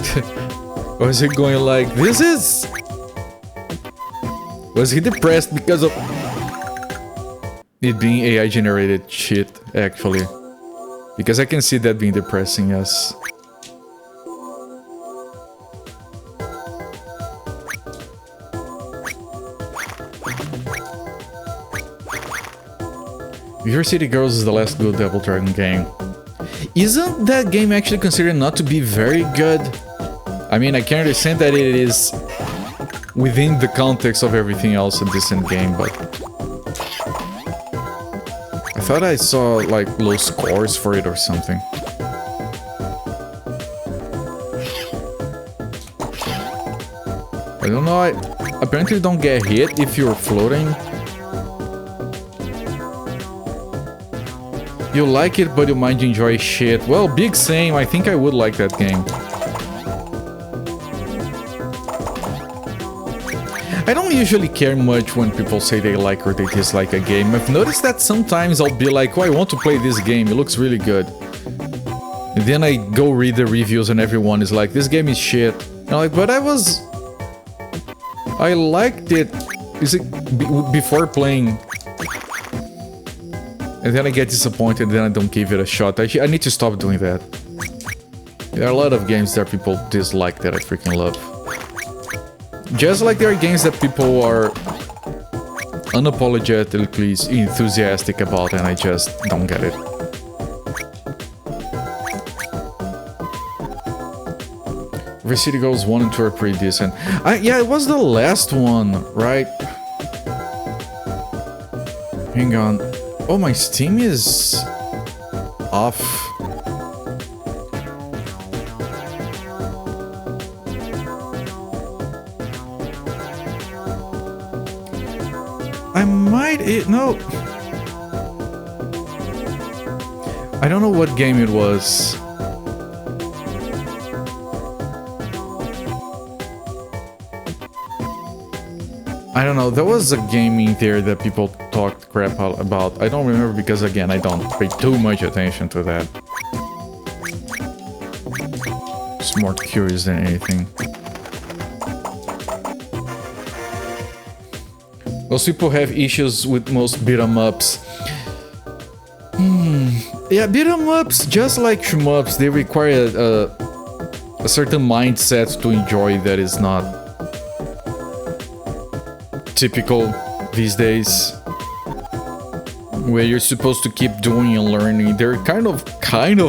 was he going like, this is... Was he depressed because of... it being AI generated shit, actually. Because I can see that being depressing, yes. Your City Girls is the last good Double Dragon game. Isn't that game actually considered not to be very good? I mean, I can understand that it is within the context of everything else a decent game, but... I thought I saw, like, low scores for it or something. I don't know, I apparently don't get hit if you're floating. You like it, but you might enjoy shit. Well, big same, I think I would like that game. I don't usually care much when people say they like or they dislike a game. I've noticed that sometimes I'll be like, oh, I want to play this game, it looks really good. And then I go read the reviews and everyone is like, this game is shit. And I'm like, but I liked it. Is it before playing? And then I get disappointed, then I don't give it a shot. I need to stop doing that. There are a lot of games that people dislike that I freaking love. Just like there are games that people are unapologetically enthusiastic about and I just don't get it. Every City Girls 1 and 2 are pretty decent. Yeah, it was the last one, right? Hang on. Oh, my Steam is off. I might... no. I don't know what game it was. I don't know, there was a game in there that people talked crap about. I don't remember because, again, I don't pay too much attention to that. It's more curious than anything. Most people have issues with most beat-em-ups. Yeah, beat-em-ups, just like shmups, they require a certain mindset to enjoy that is not typical these days, where you're supposed to keep doing and learning. They're kind of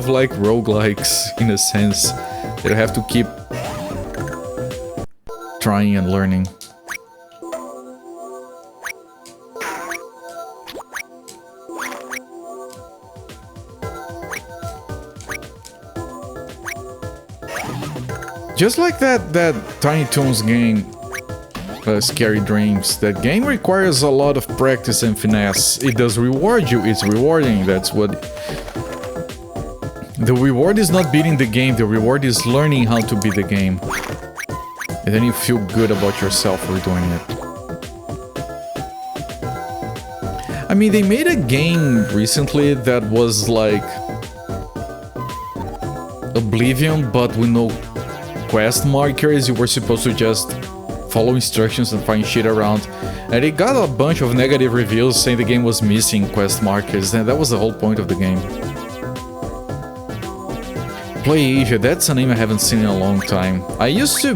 like roguelikes in a sense. You have to keep trying and learning. Just like that Tiny Toons game, Scary Dreams. That game requires a lot of practice and finesse. It does reward you, it's rewarding, that's what... The reward is not beating the game, the reward is learning how to beat the game. And then you feel good about yourself for doing it. I mean, they made a game recently that was like... Oblivion, but with no quest markers. You were supposed to just follow instructions and find shit around, and it got a bunch of negative reviews saying the game was missing quest markers, and that was the whole point of the game. Play Asia, that's a name I haven't seen in a long time. I used to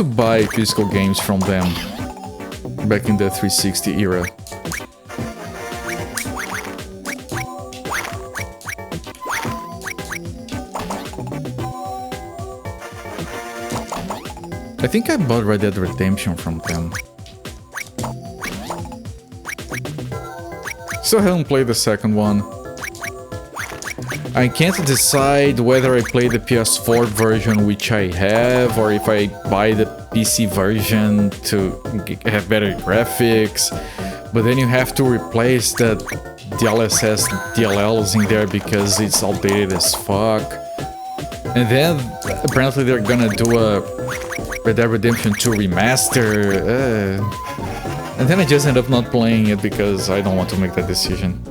buy physical games from them back in the 360 era. I think I bought Red Dead Redemption from them. Still haven't played the second one. I can't decide whether I play the PS4 version, which I have, or if I buy the PC version to have better graphics. But then you have to replace the DLSS DLLs in there because it's outdated as fuck. And then apparently they're gonna do a Red Dead Redemption 2 remaster, and then I just end up not playing it because I don't want to make that decision.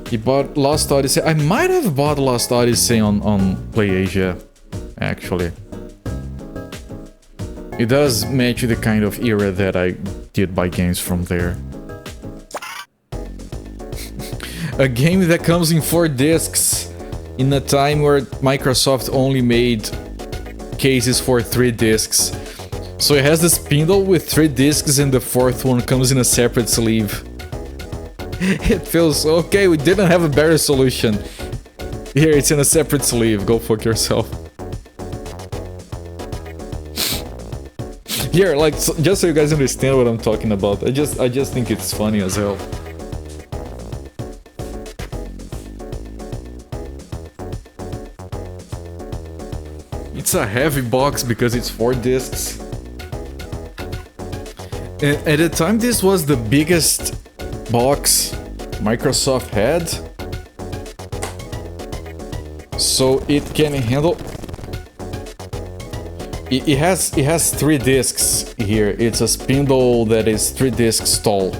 You bought Lost Odyssey? I might have bought Lost Odyssey on PlayAsia, actually. It does match the kind of era that I did buy games from there. A game that comes in 4 discs in a time where Microsoft only made cases for 3 discs. So it has the spindle with 3 discs and the 4th one comes in a separate sleeve. It feels okay, we didn't have a better solution. Here, it's in a separate sleeve, go fuck yourself. Here, like, just so you guys understand what I'm talking about, I just think it's funny as hell. It's a heavy box because it's 4 discs. And at the time, this was the biggest box Microsoft had. So it can handle... It has 3 discs here. It's a spindle that is 3 discs tall.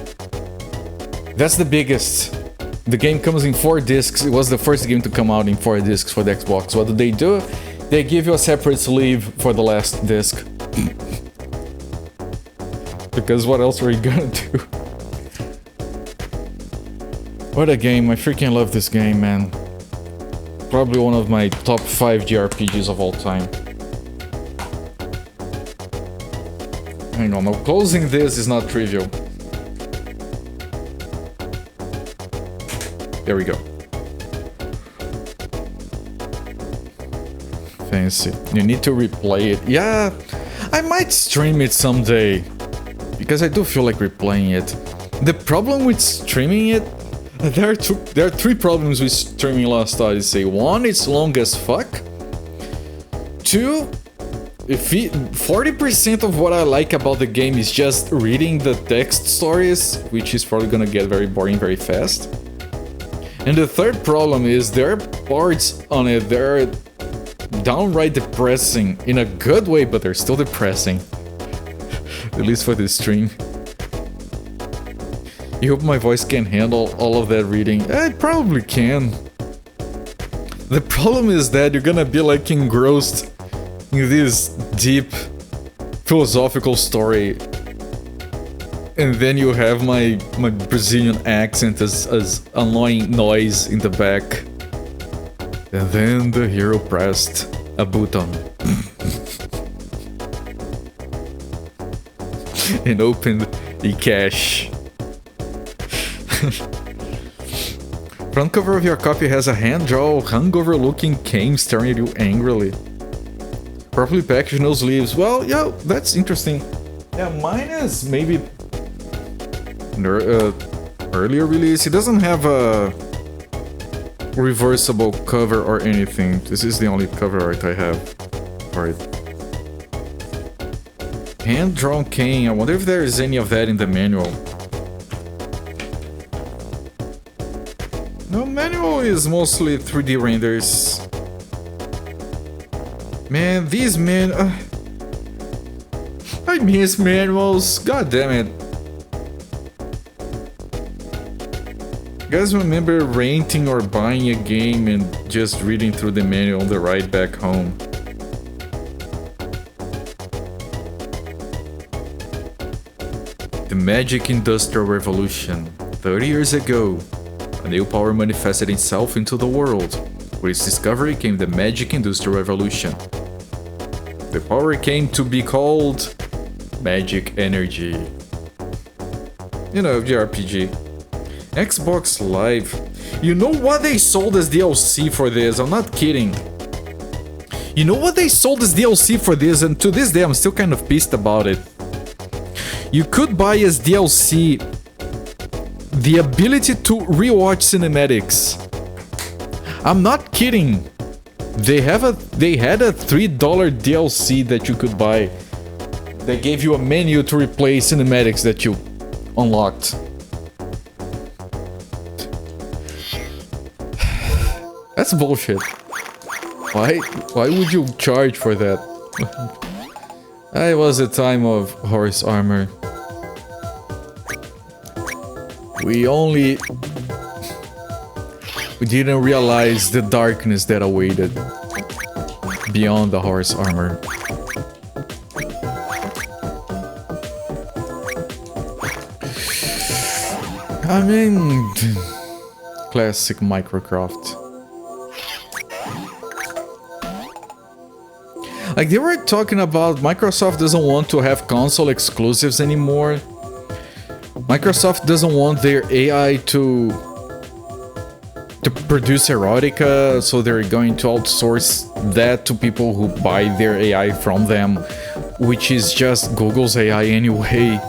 That's the biggest. The game comes in 4 discs. It was the first game to come out in 4 discs for the Xbox. What do? They give you a separate sleeve for the last disc. Because what else were you gonna do? What a game, I freaking love this game, man. Probably one of my top 5 JRPGs of all time. Hang on, now closing this is not trivial. There we go. Fancy. You need to replay it. Yeah, I might stream it someday. Because I do feel like replaying it. The problem with streaming it... There are 3 problems with streaming Lost Odyssey. 1, it's long as fuck. 2, if 40% of what I like about the game is just reading the text stories, which is probably gonna get very boring very fast. And the third problem is there are parts on it that are downright depressing in a good way, but they're still depressing. At least for this stream. You hope my voice can handle all of that reading? It probably can. The problem is that you're gonna be like engrossed in this deep philosophical story, and then you have my Brazilian accent as annoying noise in the back. And then the hero pressed a button and opened a cache. Front cover of your copy has a hand-drawn, hungover-looking cane staring at you angrily. Properly packaged, no sleeves. Well, yeah, that's interesting. Yeah, mine is maybe earlier release. It doesn't have a reversible cover or anything. This is the only cover art I have for it. Hand-drawn cane. I wonder if there is any of that in the manual. No, manual is mostly 3D renders. Man, these I miss manuals. God damn it. You guys remember renting or buying a game and just reading through the manual on the ride back home? The Magic Industrial Revolution. 30 years ago, a new power manifested itself into the world. With its discovery came the Magic Industrial Revolution. The power came to be called Magic Energy. You know, the RPG. Xbox Live. You know what they sold as DLC for this? I'm not kidding. You know what they sold as DLC for this? And to this day, I'm still kind of pissed about it. You could buy as DLC the ability to rewatch cinematics. I'm not kidding. They had a $3 DLC that you could buy. They gave you a menu to replay cinematics that you unlocked. That's bullshit. Why would you charge for that? It was a time of horse armor. We didn't realize the darkness that awaited beyond the horse armor. I mean, classic Microcraft. Like, they were talking about Microsoft doesn't want to have console exclusives anymore. Microsoft doesn't want their AI to produce erotica, so they're going to outsource that to people who buy their AI from them, which is just Google's AI anyway.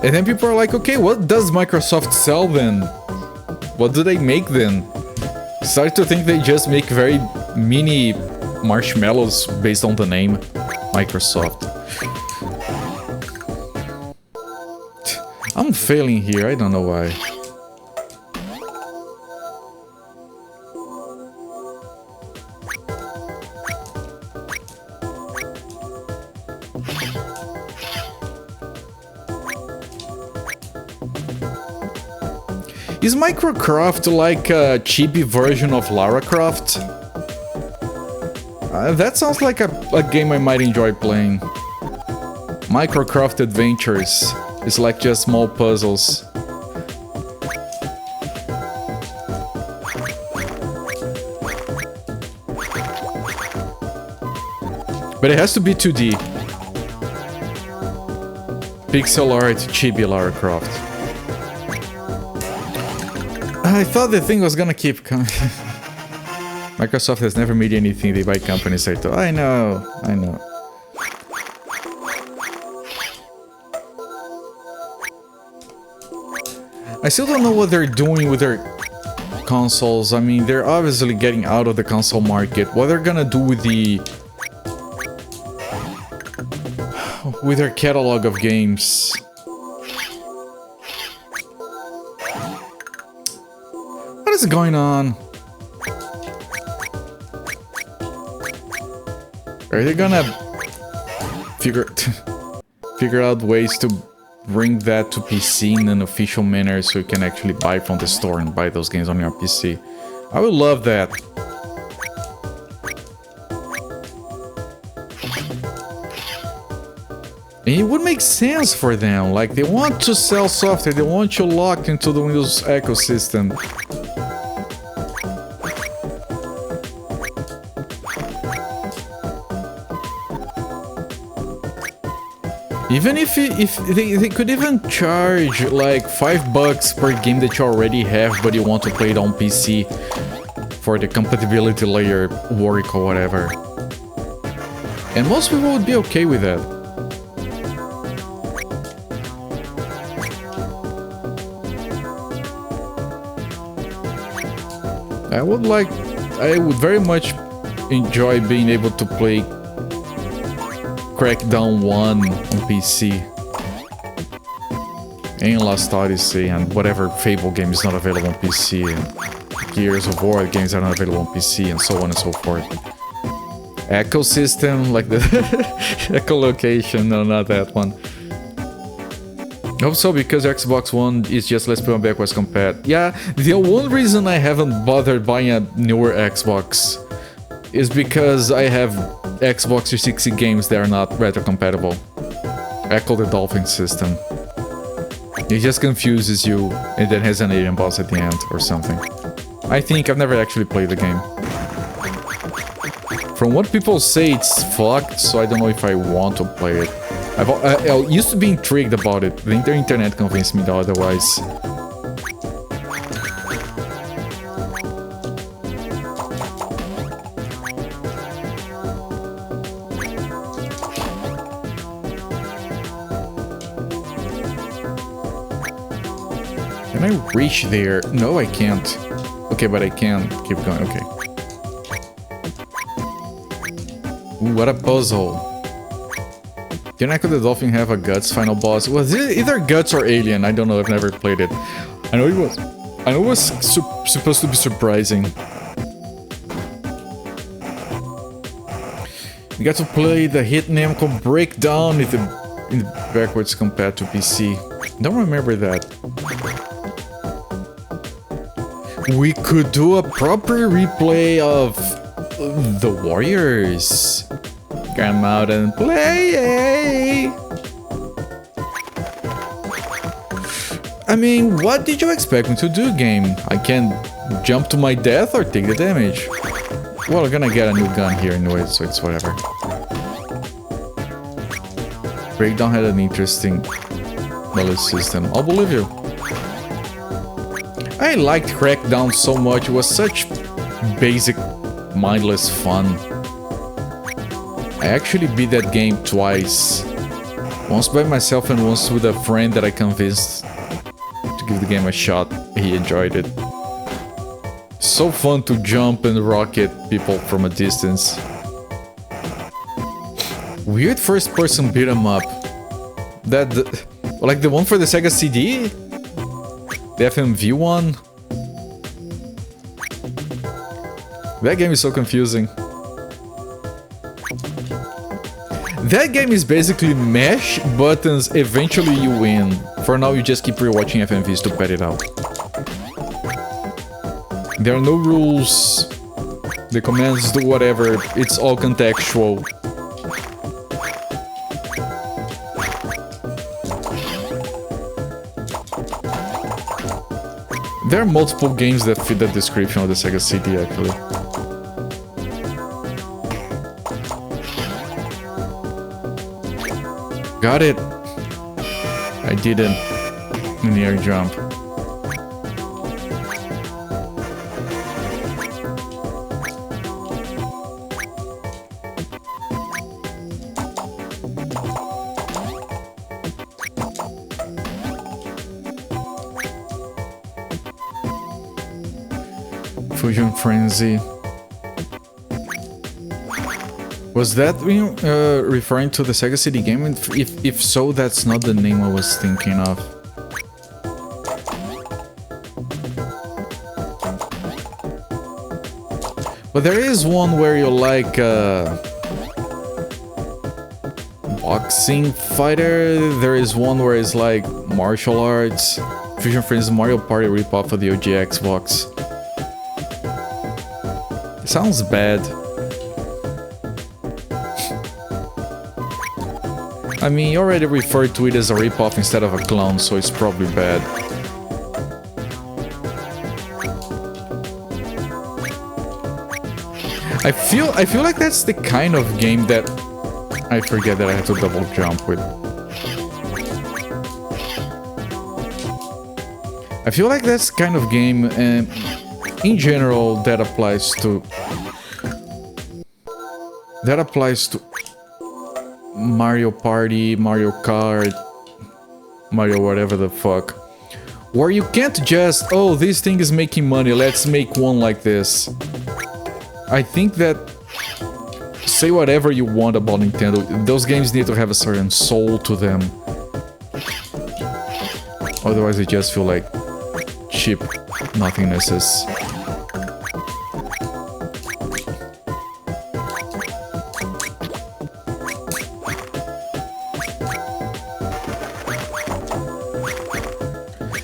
And then people are like, okay, what does Microsoft sell then? What do they make then? Start to think they just make very mini marshmallows based on the name Microsoft. I'm failing here, I don't know why. Is Microcraft like a chibi version of Lara Croft? That sounds like a game I might enjoy playing. Microcraft Adventures. It's like just small puzzles. But it has to be 2D. Pixel art, chibi Lara Croft. I thought the thing was gonna keep coming. Microsoft has never made anything they buy companies. I thought, I know. I still don't know what they're doing with their consoles. I mean, they're obviously getting out of the console market. What they're gonna do with the with her catalog of games. What is going on? Are they gonna figure out ways to bring that to PC in an official manner so you can actually buy from the store and buy those games on your PC? I would love that. And it would make sense for them. Like, they want to sell software, they want you locked into the Windows ecosystem. Even if they could even charge like $5 per game that you already have, but you want to play it on PC for the compatibility layer work or whatever. And most people would be okay with that. I would very much enjoy being able to play Crackdown 1 on PC and Lost Odyssey and whatever Fable game is not available on PC, and Gears of War games are not available on PC, and so on and so forth. Ecosystem, like the echolocation, no, not that one. Also, because Xbox One is just let's put on backwards compat. Yeah, the one reason I haven't bothered buying a newer Xbox is because I have Xbox 360 games that are not retro compatible. Echo the Dolphin system. It just confuses you and then has an alien boss at the end or something. I think I've never actually played the game. From what people say, it's fucked, so I don't know if I want to play it. I used to be intrigued about it. The internet convinced me otherwise. Can I reach there? No, I can't. Okay, but I can keep going. Okay. Ooh, what a puzzle. Can Echo the Dolphin have a Guts final boss? Was it either Guts or Alien? I don't know, I've never played it. I know it was supposed to be surprising. You got to play the hit Namco Breakdown in the backwards compared to PC. Don't remember that. We could do a proper replay of the Warriors. Come out and play! I mean, what did you expect me to do, game? I can jump to my death or take the damage? Well, I'm gonna get a new gun here anyway, so it's whatever. Breakdown had an interesting knowledge system. I'll believe you. I liked Crackdown so much. It was such basic, mindless fun. I actually beat that game twice. Once by myself and once with a friend that I convinced to give the game a shot. He enjoyed it. So fun to jump and rocket people from a distance. Weird first-person beat 'em up. Like the one for the Sega CD? The FMV one? That game is so confusing. That game is basically mash buttons, eventually you win. For now, you just keep rewatching FMVs to pad it out. There are no rules. The commands do whatever. It's all contextual. There are multiple games that fit the description of the Sega CD, actually. Got it! I didn't. In the air jump. Fusion Frenzy. Was that referring to the Sega CD game? If so, that's not the name I was thinking of. But there is one where you like boxing fighter. There is one where it's like martial arts. Fusion Friends Mario Party ripoff of the OG Xbox. Sounds bad. I mean, you already referred to it as a ripoff instead of a clone, so it's probably bad. I feel like that's the kind of game that I forget that I have to double jump with. I feel like that's kind of game, in general, that applies to Mario Party, Mario Kart, Mario whatever the fuck, where you can't just, oh, this thing is making money, let's make one like this. I think that, say whatever you want about Nintendo, those games need to have a certain soul to them. Otherwise they just feel like cheap nothingnesses.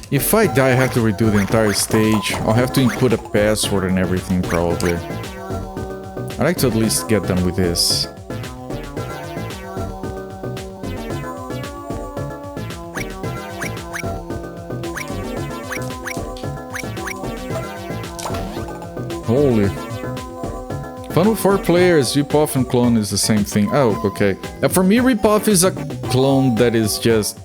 If I die, I have to redo the entire stage. I'll have to input a password and everything, probably. I'd like to at least get done with this. Holy. Fun with 4 players, ripoff and clone is the same thing. Oh, okay. For me, ripoff is a clone that is just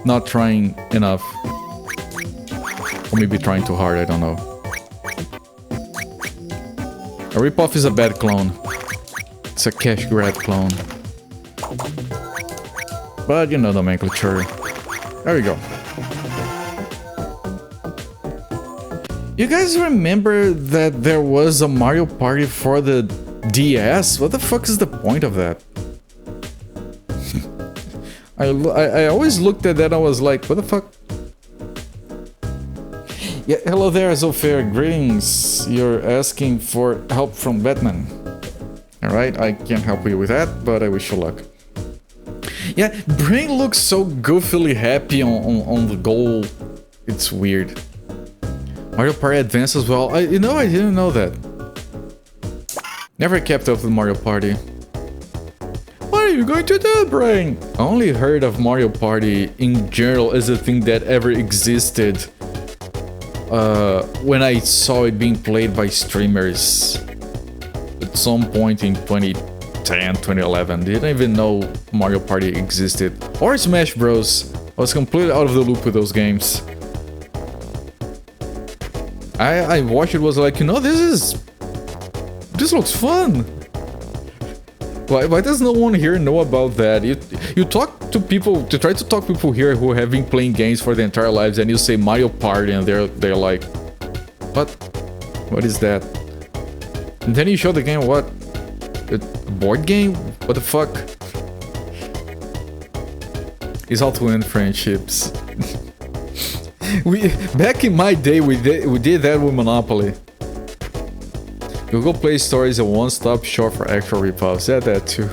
not trying enough. Or maybe trying too hard, I don't know. A ripoff is a bad clone. It's a cash grab clone. But you know nomenclature. There we go. You guys remember that there was a Mario Party for the DS? What the fuck is the point of that? I always looked at that and I was like, what the fuck? Yeah, hello there, Zofia. Greetings. You're asking for help from Batman. Alright, I can't help you with that, but I wish you luck. Yeah, Brain looks so goofily happy on the goal. It's weird. Mario Party Advance as well. I didn't know that. Never kept up with Mario Party. What are you going to do, Brain? I only heard of Mario Party in general as a thing that ever existed. When I saw it being played by streamers at some point in 2010, 2011. Didn't even know Mario Party existed. Or Smash Bros. I was completely out of the loop with those games. I watched it, was like, you know, this looks fun. Why does no one here know about that? You talk to people, to try to talk to people here who have been playing games for their entire lives, and you say Mario Party and they're like, what is that? And then you show the game, what? A board game? What the fuck? It's how to end friendships. Back in my day, we did that with Monopoly. Google Play Store is a one-stop shop for actual ripoffs. Yeah, that too.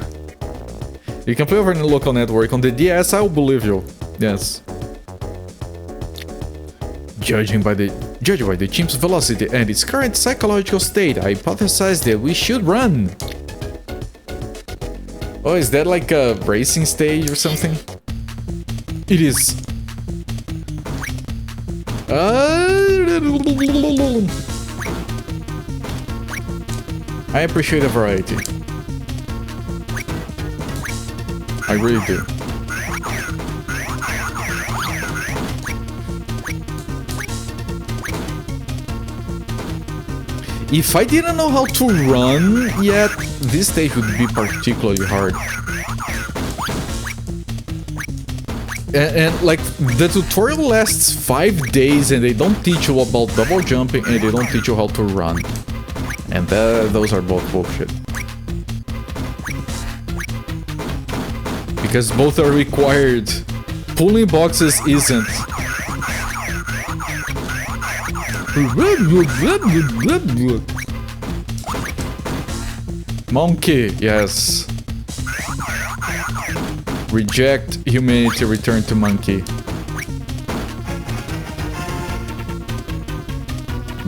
You can play over in the local network. On the DS, I will believe you. Yes. Judging by the chimp's velocity and its current psychological state, I hypothesize that we should run. Oh, is that like a racing stage or something? It is. I appreciate the variety. I really do. If I didn't know how to run yet, this stage would be particularly hard. And like, the tutorial lasts 5 days and they don't teach you about double jumping and they don't teach you how to run. And those are both bullshit. Because both are required. Pulling boxes isn't. Monkey, yes. Reject humanity, return to monkey.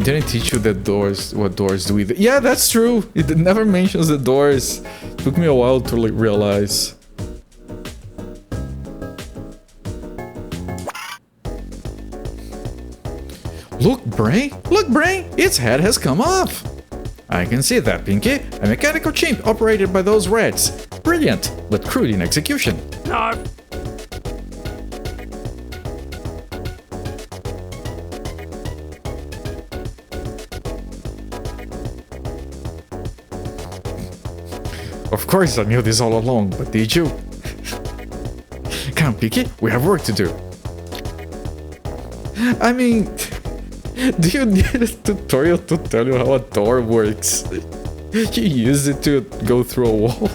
Didn't teach you that doors, what doors do either. Yeah, that's true. It never mentions the doors. Took me a while to like realize. Look, Brain! Look, Brain! Its head has come off! I can see that, Pinky. A mechanical chimp operated by those rats. Brilliant, but crude in execution. No. Of course I knew this all along, but did you? Come, Pinky, we have work to do. I mean, do you need a tutorial to tell you how a door works? You use it to go through a wall?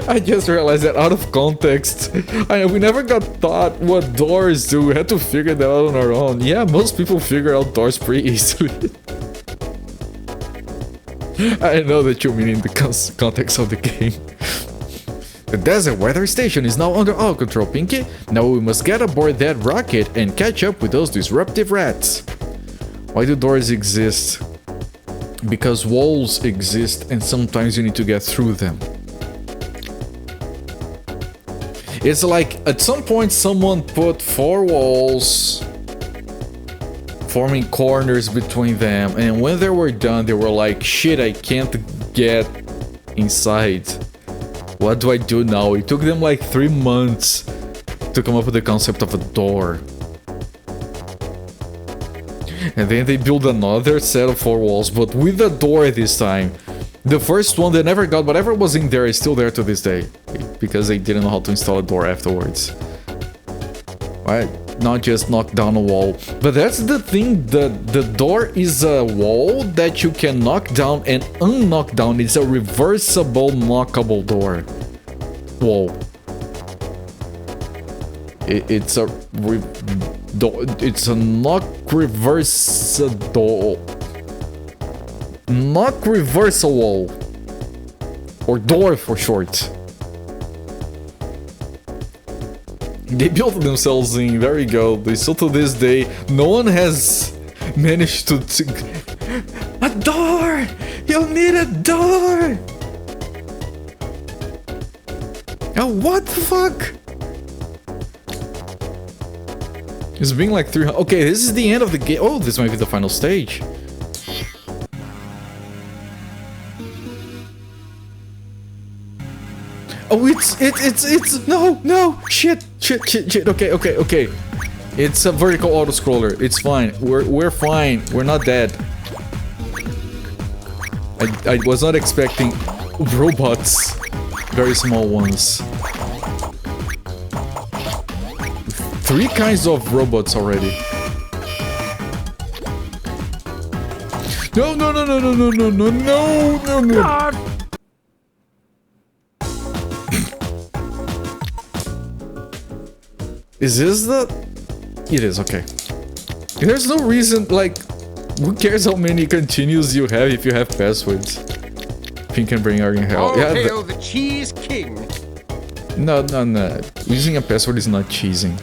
I just realized that out of context. We never got taught what doors do. We had to figure that out on our own. Yeah, most people figure out doors pretty easily. I know that you mean in the context of the game. The desert weather station is now under our control, Pinky. Now we must get aboard that rocket and catch up with those disruptive rats. Why do doors exist? Because walls exist and sometimes you need to get through them. It's like, at some point someone put 4 walls, forming corners between them, and when they were done, they were like, shit, I can't get inside. What do I do now? It took them like 3 months to come up with the concept of a door. And then they built another set of 4 walls, but with a door this time. The first one they never got, whatever was in there is still there to this day. Because they didn't know how to install a door afterwards. Right? Not just knock down a wall. But that's the thing, the door is a wall that you can knock down and unknock down. It's a reversible knockable door. Wall. It's a knock reversible. Knock reversible. Or door for short. They built themselves in, there we go. They still to this day, no one has managed to... A door! You'll need a door! Oh, what the fuck? It's been like 300... Okay, this is the end of the game. Oh, this might be the final stage. Oh, it's no, shit, okay. It's a vertical auto-scroller, it's fine, we're fine, we're not dead. I was not expecting robots, very small ones. 3 kinds of robots already. No. Is this the... It is, okay. There's no reason, like... Who cares how many continues you have if you have passwords? Pink and Brain are in hell. All Yeah, hail the Cheese King. No. Using a password is not cheesing.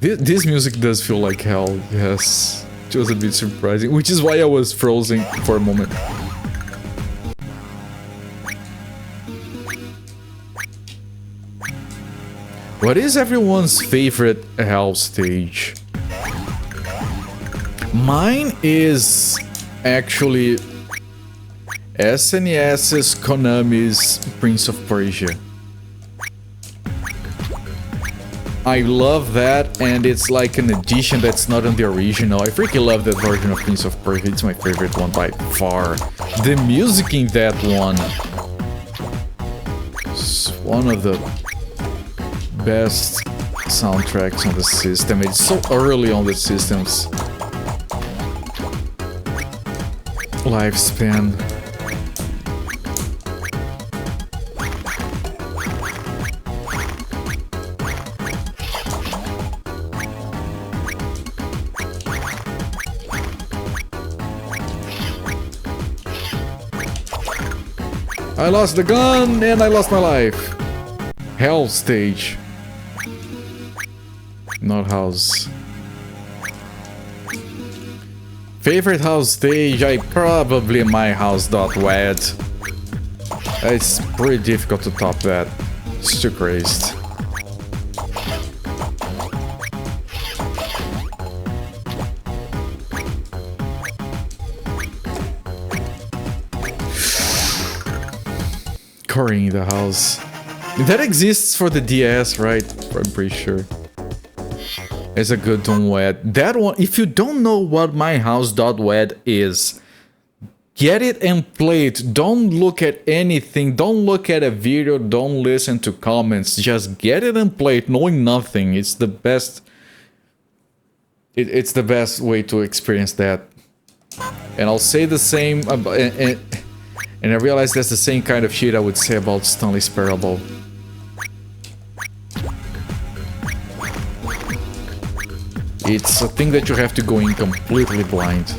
This music does feel like hell, yes. It was a bit surprising, which is why I was frozen for a moment. What is everyone's favorite hell stage? Mine is actually SNES's Konami's Prince of Persia. I love that, and it's like an edition that's not on the original. I freaking love that version of Prince of Persia. It's my favorite one by far. The music in that one is one of the best soundtracks on the system. It's so early on the systems. lifespan. I lost the gun and I lost my life. Hell stage. Not house. Favorite house stage? Probably my house.wed. It's pretty difficult to top that. It's too crazy. Curry in the house. That exists for the DS, right? I'm pretty sure. It's a good .wed. That one, if you don't know what myhouse.wed is, get it and play it. Don't look at anything. Don't look at a video. Don't listen to comments. Just get it and play it, knowing nothing. It's the best. It's the best way to experience that. And I'll say the same about. And I realize that's the same kind of shit I would say about Stanley's Parable. It's a thing that you have to go in completely blind.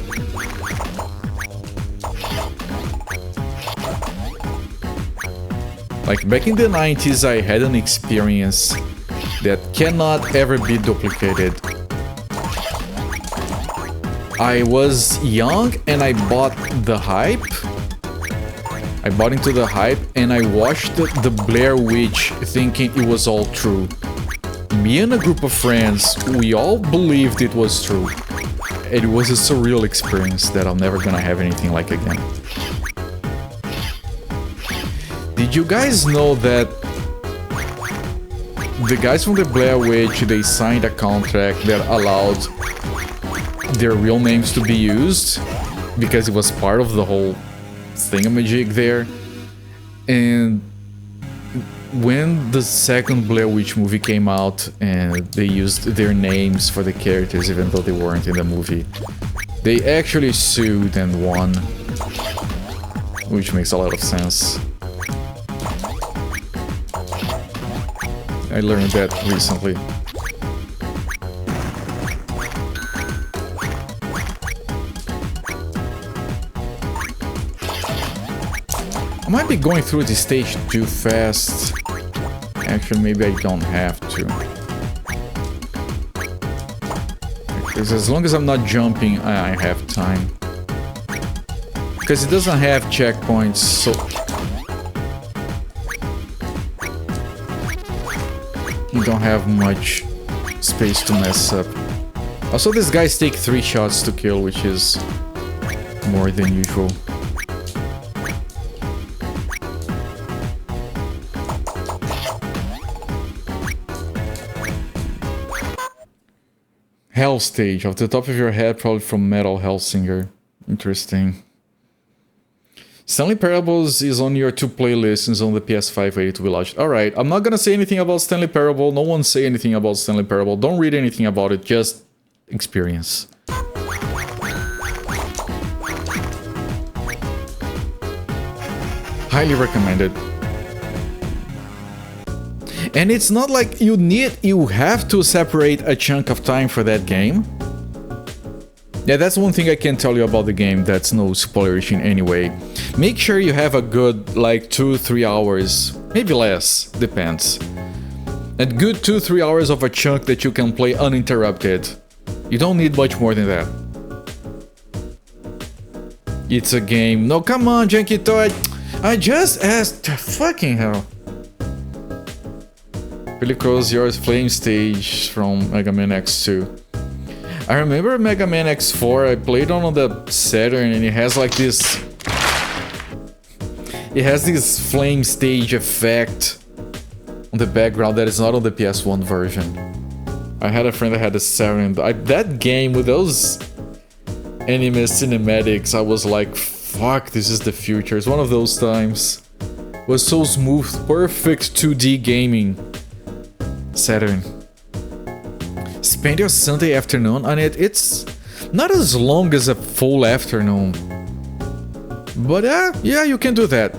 Like back in the 90s, I had an experience that cannot ever be duplicated. I was young and I bought the hype. I bought into the hype and I watched the Blair Witch thinking it was all true. Me and a group of friends, we all believed it was true. It was a surreal experience that I'm never gonna have anything like again. Did you guys know that the guys from the Blair Witch, they signed a contract that allowed their real names to be used because it was part of the whole thingamajig there? And when the second Blair Witch movie came out and they used their names for the characters even though they weren't in the movie, they actually sued and won, which makes a lot of sense. I learned that recently. I might be going through this stage too fast. Actually, maybe I don't have to. Because as long as I'm not jumping, I have time. Because it doesn't have checkpoints, so... you don't have much space to mess up. Also, these guys take 3 shots to kill, which is more than usual. Hell stage, off the top of your head, probably from Metal Hellsinger. Interesting. Stanley Parables is on your 2 playlists on the PS5 ready to be launched. Alright, I'm not gonna say anything about Stanley Parable. No one say anything about Stanley Parable. Don't read anything about it, just experience. Highly recommended. And it's not like you have to separate a chunk of time for that game. Yeah, that's one thing I can tell you about the game that's no spoilerish in any way. Make sure you have a good, like, 2-3 hours, maybe less, depends. A good 2-3 hours of a chunk that you can play uninterrupted. You don't need much more than that. It's a game. No, come on, Janky Toy. I just asked. Fucking hell. Really close yours flame stage from Mega Man X2. I remember Mega Man X4, I played on the Saturn and it has like this... It has this flame stage effect on the background that is not on the PS1 version. I had a friend that had a Saturn. That game with those anime cinematics, I was like, fuck, this is the future. It's one of those times. It was so smooth, perfect 2D gaming. Saturn. Spend your Sunday afternoon on it. It's not as long as a full afternoon. But yeah, you can do that.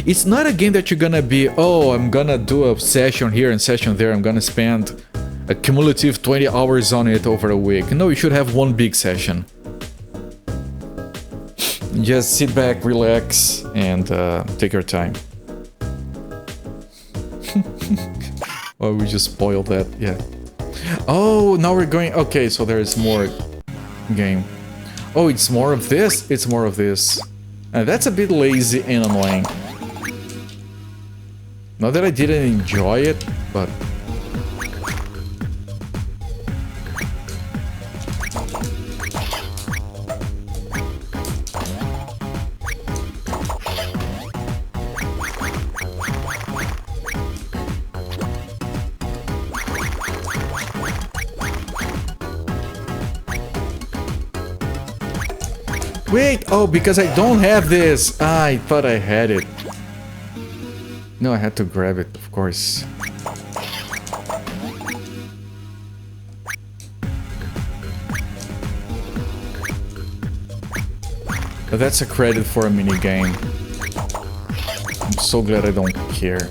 It's not a game that you're gonna be, oh, I'm gonna do a session here and session there, I'm gonna spend a cumulative 20 hours on it over a week. No, you should have one big session. Just sit back, relax, and take your time. Oh, we just spoiled that, yeah. Oh, now we're going... Okay, so there's more game. Oh, it's more of this? It's more of this. That's a bit lazy and annoying. Not that I didn't enjoy it, but... Wait, oh, because I don't have this. Ah, I thought I had it. No, I had to grab it, of course. But that's a credit for a mini game. I'm so glad I don't care.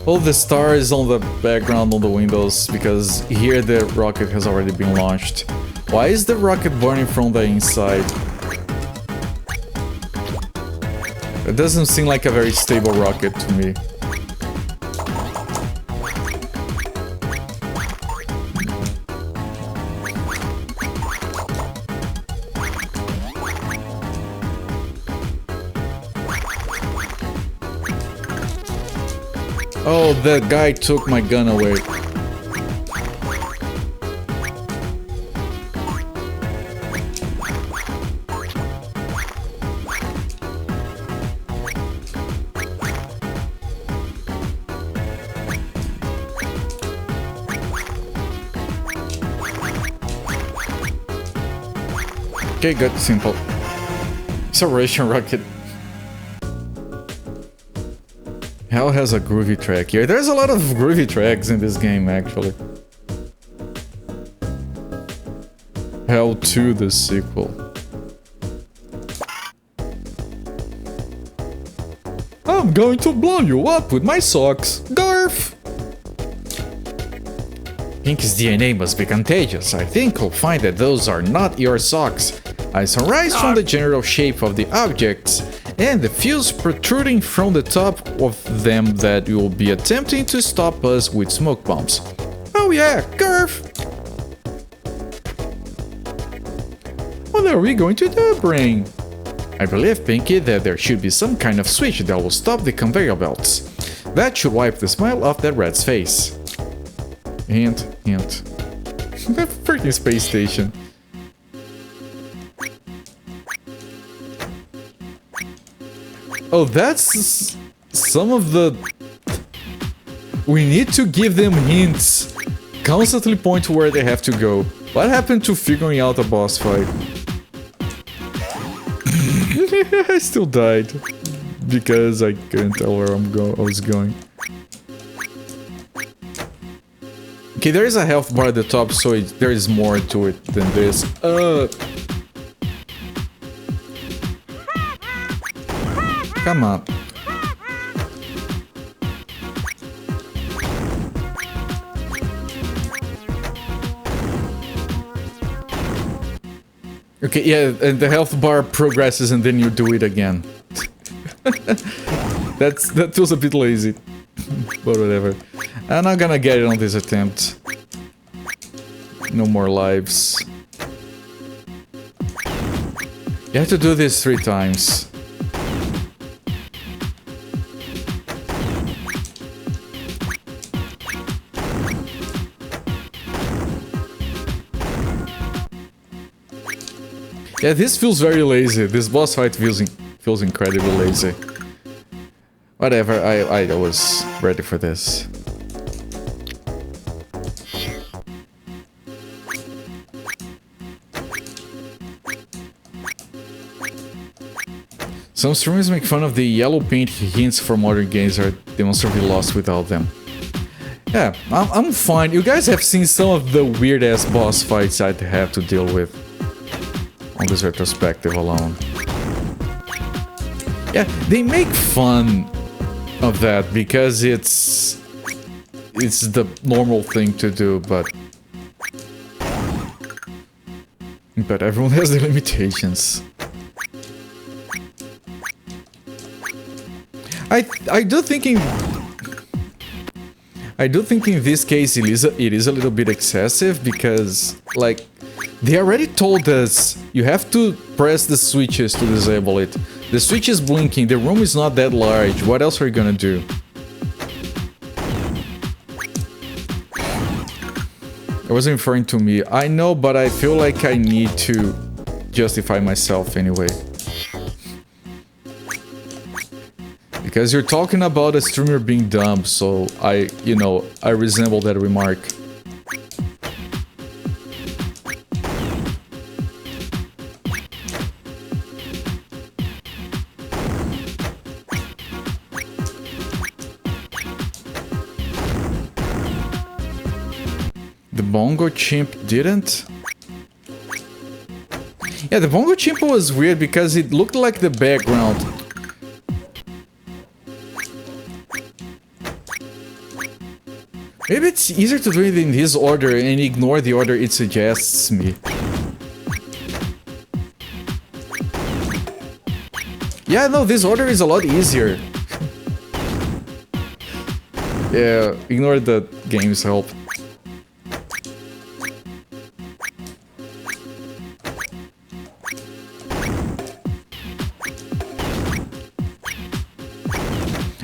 All the stars on the background on the windows, because here the rocket has already been launched. Why is the rocket burning from the inside? It doesn't seem like a very stable rocket to me. Oh, that guy took my gun away. Okay, good, simple. It's a Russian rocket. Hell has a groovy track here. There's a lot of groovy tracks in this game, actually. Hell 2, the sequel. I'm going to blow you up with my socks. Garf! Pink's DNA must be contagious. I think you'll find that those are not your socks. I surmise from the general shape of the objects and the fuse protruding from the top of them that you will be attempting to stop us with smoke bombs. Oh yeah, Garf! What are we going to do, Brain? I believe, Pinky, that there should be some kind of switch that will stop the conveyor belts. That should wipe the smile off that rat's face. Hint, hint. That freaking space station. Oh, that's some of the... We need to give them hints. Constantly point to where they have to go. What happened to figuring out a boss fight? I still died. Because I couldn't tell where I was going. Okay, there is a health bar at the top, so there is more to it than this. Come on. Okay, yeah, and the health bar progresses and then you do it again. That feels a bit lazy. But whatever. I'm not gonna get it on this attempt. No more lives. You have to do this 3 times. Yeah, this feels very lazy. This boss fight feels incredibly lazy. Whatever, I was ready for this. Some streamers make fun of the yellow paint hints for modern games are demonstrably lost without them. Yeah, I'm fine. You guys have seen some of the weird-ass boss fights I'd have to deal with. on this retrospective alone. Yeah, they make fun of that because it's the normal thing to do, but everyone has their limitations. I do think in this case it is a little bit excessive because, like, they already told us you have to press the switches to disable it. The switch is blinking, the room is not that large, what else are you gonna do? I wasn't referring to me. I know, but I feel like I need to justify myself anyway. Because you're talking about a streamer being dumb, so I resemble that remark. The Bongo Chimp didn't? Yeah, the Bongo Chimp was weird because it looked like the background. Maybe it's easier to do it in this order and ignore the order it suggests me. Yeah, no, this order is a lot easier. Yeah, ignore the game's help.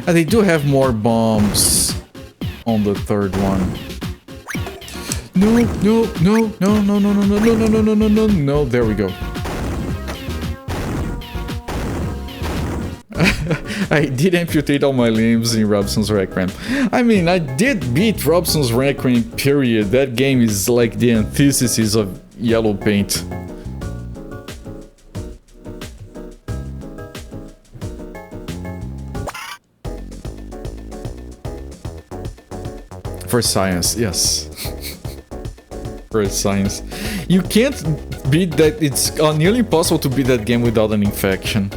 And they do have more bombs on the third one. No, no, no, no, no, no, no, no, no, no, no, no, no, no, no, there we go. I did amputate all my limbs in Robson's Requiem. I mean, I did beat Robson's Requiem, period. That game is like the antithesis of yellow paint. For science, yes. For science. You can't beat that. It's nearly impossible to beat that game without an infection.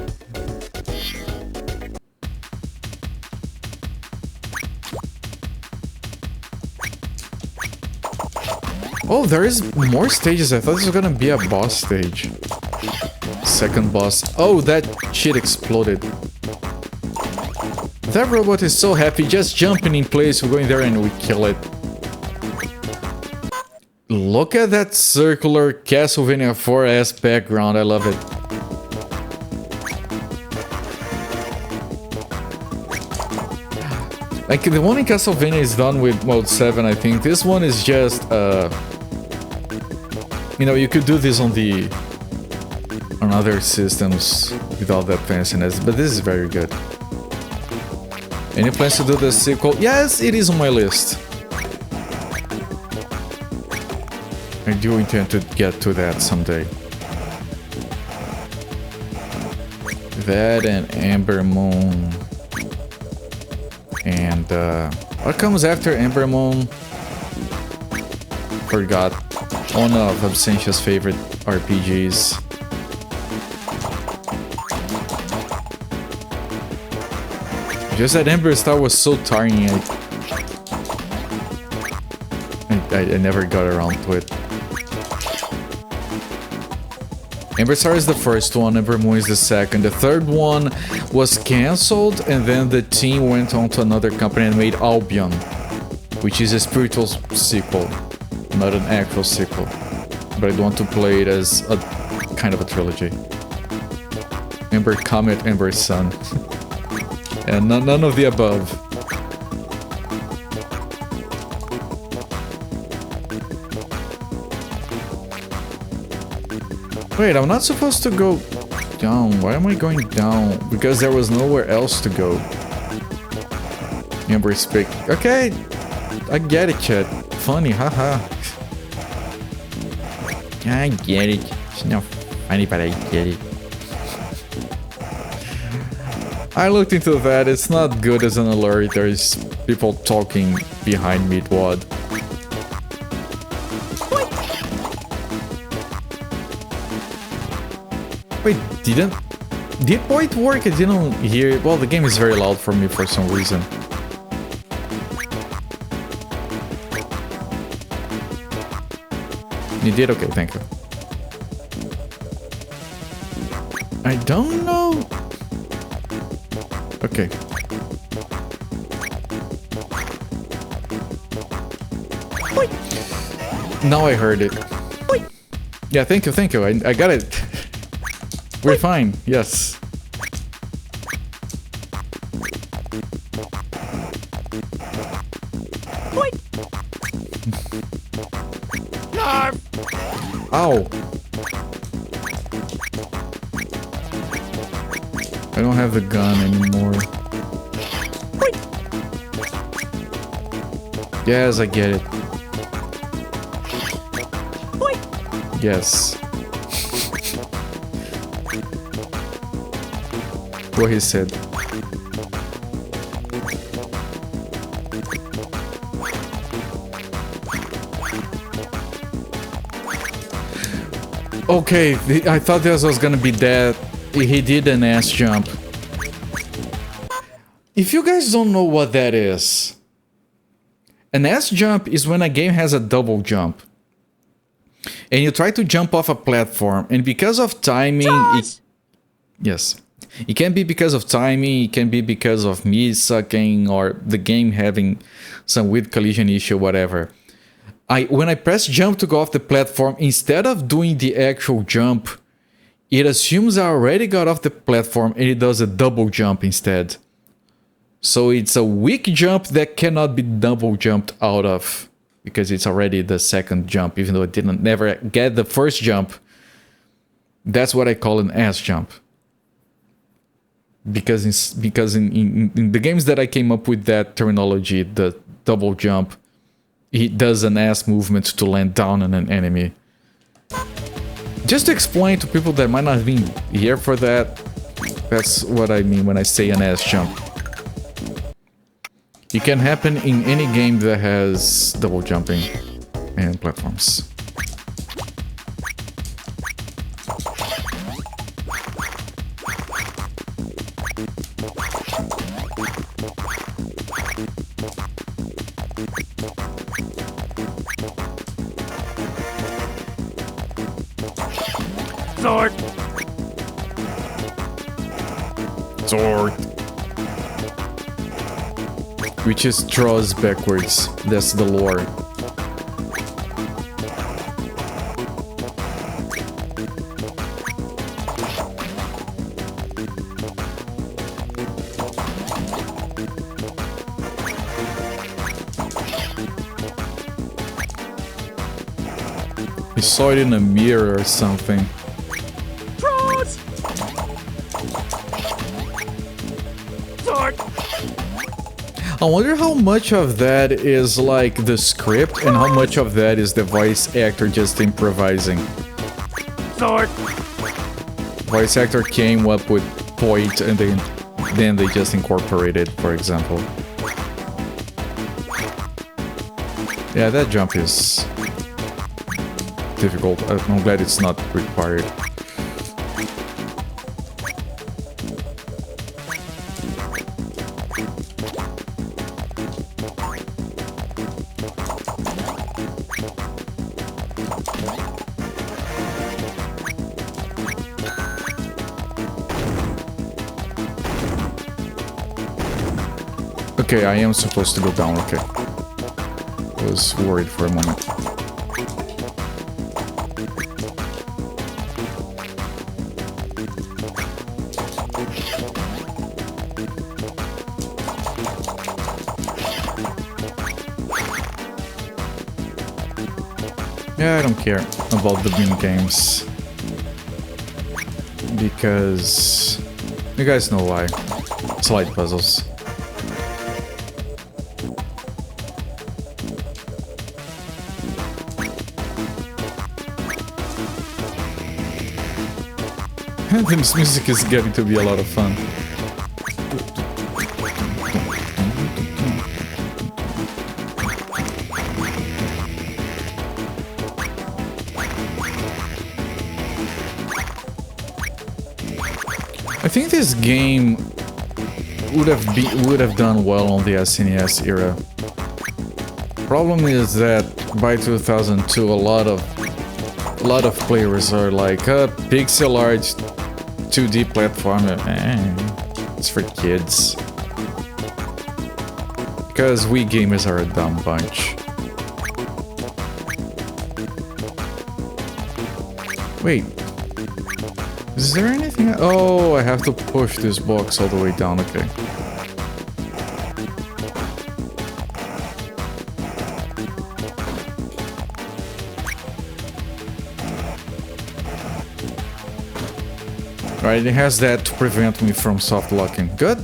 Oh, there is more stages. I thought this was gonna be a boss stage. Second boss. Oh, that shit exploded. That robot is so happy, just jumping in place, we're going there and we kill it. Look at that circular Castlevania 4S background, I love it. Like, the one in Castlevania is done with mode 7, I think. This one is just, you know, you could do this on other systems without that fanciness, but this is very good. Any plans to do the sequel? Yes, it is on my list. I do intend to get to that someday. That and Amber Moon. And what comes after Amber Moon? Forgot. One of Absentia's favorite RPGs. Just that Ember Star was so tiring, I never got around to it. Ember Star is the first one, Ember Moon is the second. The third one was cancelled, and then the team went on to another company and made Albion, which is a spiritual sequel, not an actual sequel. But I want to play it as a kind of a trilogy. Ember Comet, Ember Sun. And none of the above. Wait, I'm not supposed to go down. Why am I going down? Because there was nowhere else to go. Ember Speak. Okay, I get it, chat. Funny, haha. I get it. It's not funny, but I get it. I looked into that, it's not good as an alert, there's people talking behind me, VOD. I didn't... Did it work? I didn't hear it. Well, the game is very loud for me for some reason. You did? Okay, thank you. I don't know. Okay. Now I heard it. Yeah, thank you, thank you. I got it. We're fine, yes. Ow. I don't have the gun anymore. Yes, I get it. Yes. What he said. Okay, I thought this was gonna be that. He did an ass jump. If you guys don't know what that is, an ass jump is when a game has a double jump. And you try to jump off a platform, and because of timing... Yes. It can be because of timing, it can be because of me sucking, or the game having some weird collision issue, whatever. When I press jump to go off the platform, instead of doing the actual jump, it assumes I already got off the platform and it does a double jump instead. So it's a weak jump that cannot be double jumped out of, because it's already the second jump, even though it didn't never get the first jump. That's what I call an ass jump. Because in the games that I came up with that terminology, the double jump, he does an ass movement to land down on an enemy. Just to explain to people that might not have been here for that, that's what I mean when I say an ass jump. It can happen in any game that has double jumping and platforms. Sword! Sword! Which is draws backwards. That's the lore. He saw it in a mirror or something. Draws! Sword! I wonder how much of that is like the script and how much of that is the voice actor just improvising. Sword! Voice actor came up with point and then they just incorporated, for example. Yeah, that jump is difficult. I'm glad it's not required. Okay, I am supposed to go down, okay. I was worried for a moment. Yeah, I don't care about the bean games. Because... you guys know why. Slide puzzles. This music is getting to be a lot of fun. think this game would have done well on the SNES era. Problem is that by 2002, a lot of players are like pixel art 2D platformer. It's for kids. Because we gamers are a dumb bunch. Wait. Is there anything? Oh, I have to push this box all the way down. Okay. Right, it has that to prevent me from soft locking. Good.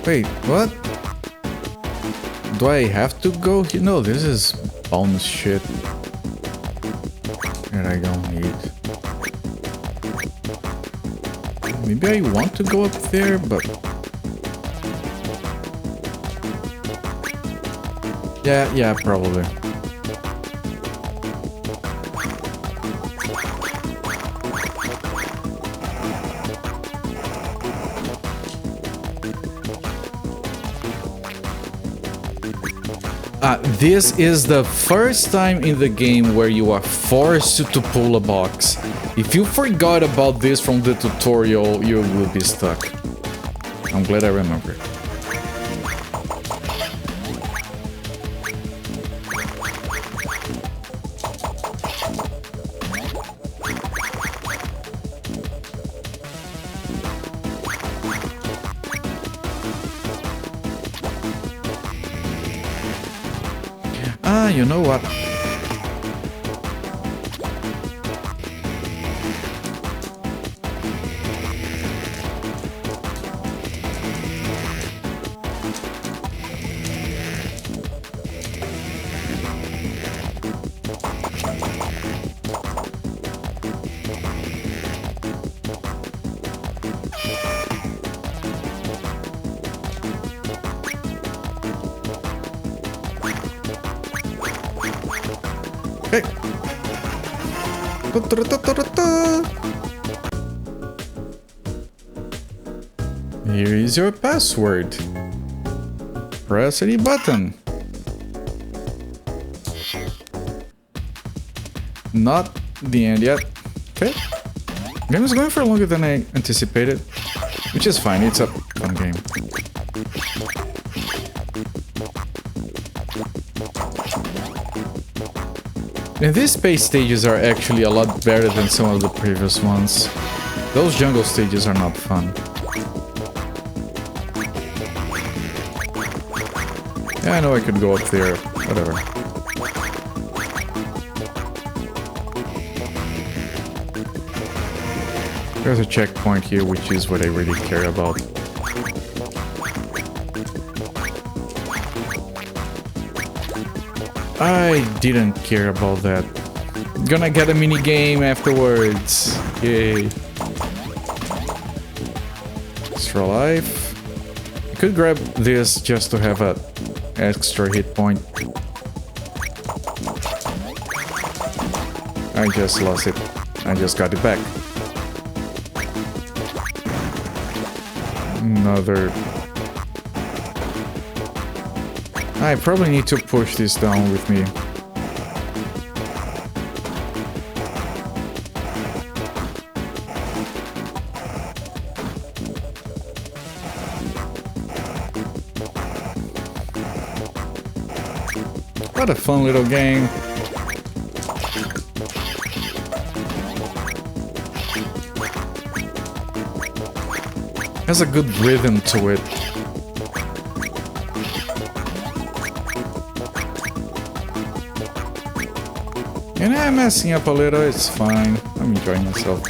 Wait, what? Do I have to go here? No, this is bonus shit that I don't need. Maybe I want to go up there, but... Yeah, probably. This is the first time in the game where you are forced to pull a box. If you forgot about this from the tutorial, you will be stuck. I'm glad I remembered. You know what? Here is your password. Press any button. Not the end yet. Okay. Game is going for longer than I anticipated, which is fine. It's a fun game. And these space stages are actually a lot better than some of the previous ones. Those jungle stages are not fun. Yeah, I know I could go up there. Whatever. There's a checkpoint here, which is what I really care about. I didn't care about that. Gonna get a mini game afterwards. Yay. Extra life. I could grab this just to have a extra hit point. I just lost it. I just got it back. Another... I probably need to push this down with me. What a fun little game. Has a good rhythm to it. And I'm messing up a little, it's fine. I'm enjoying myself.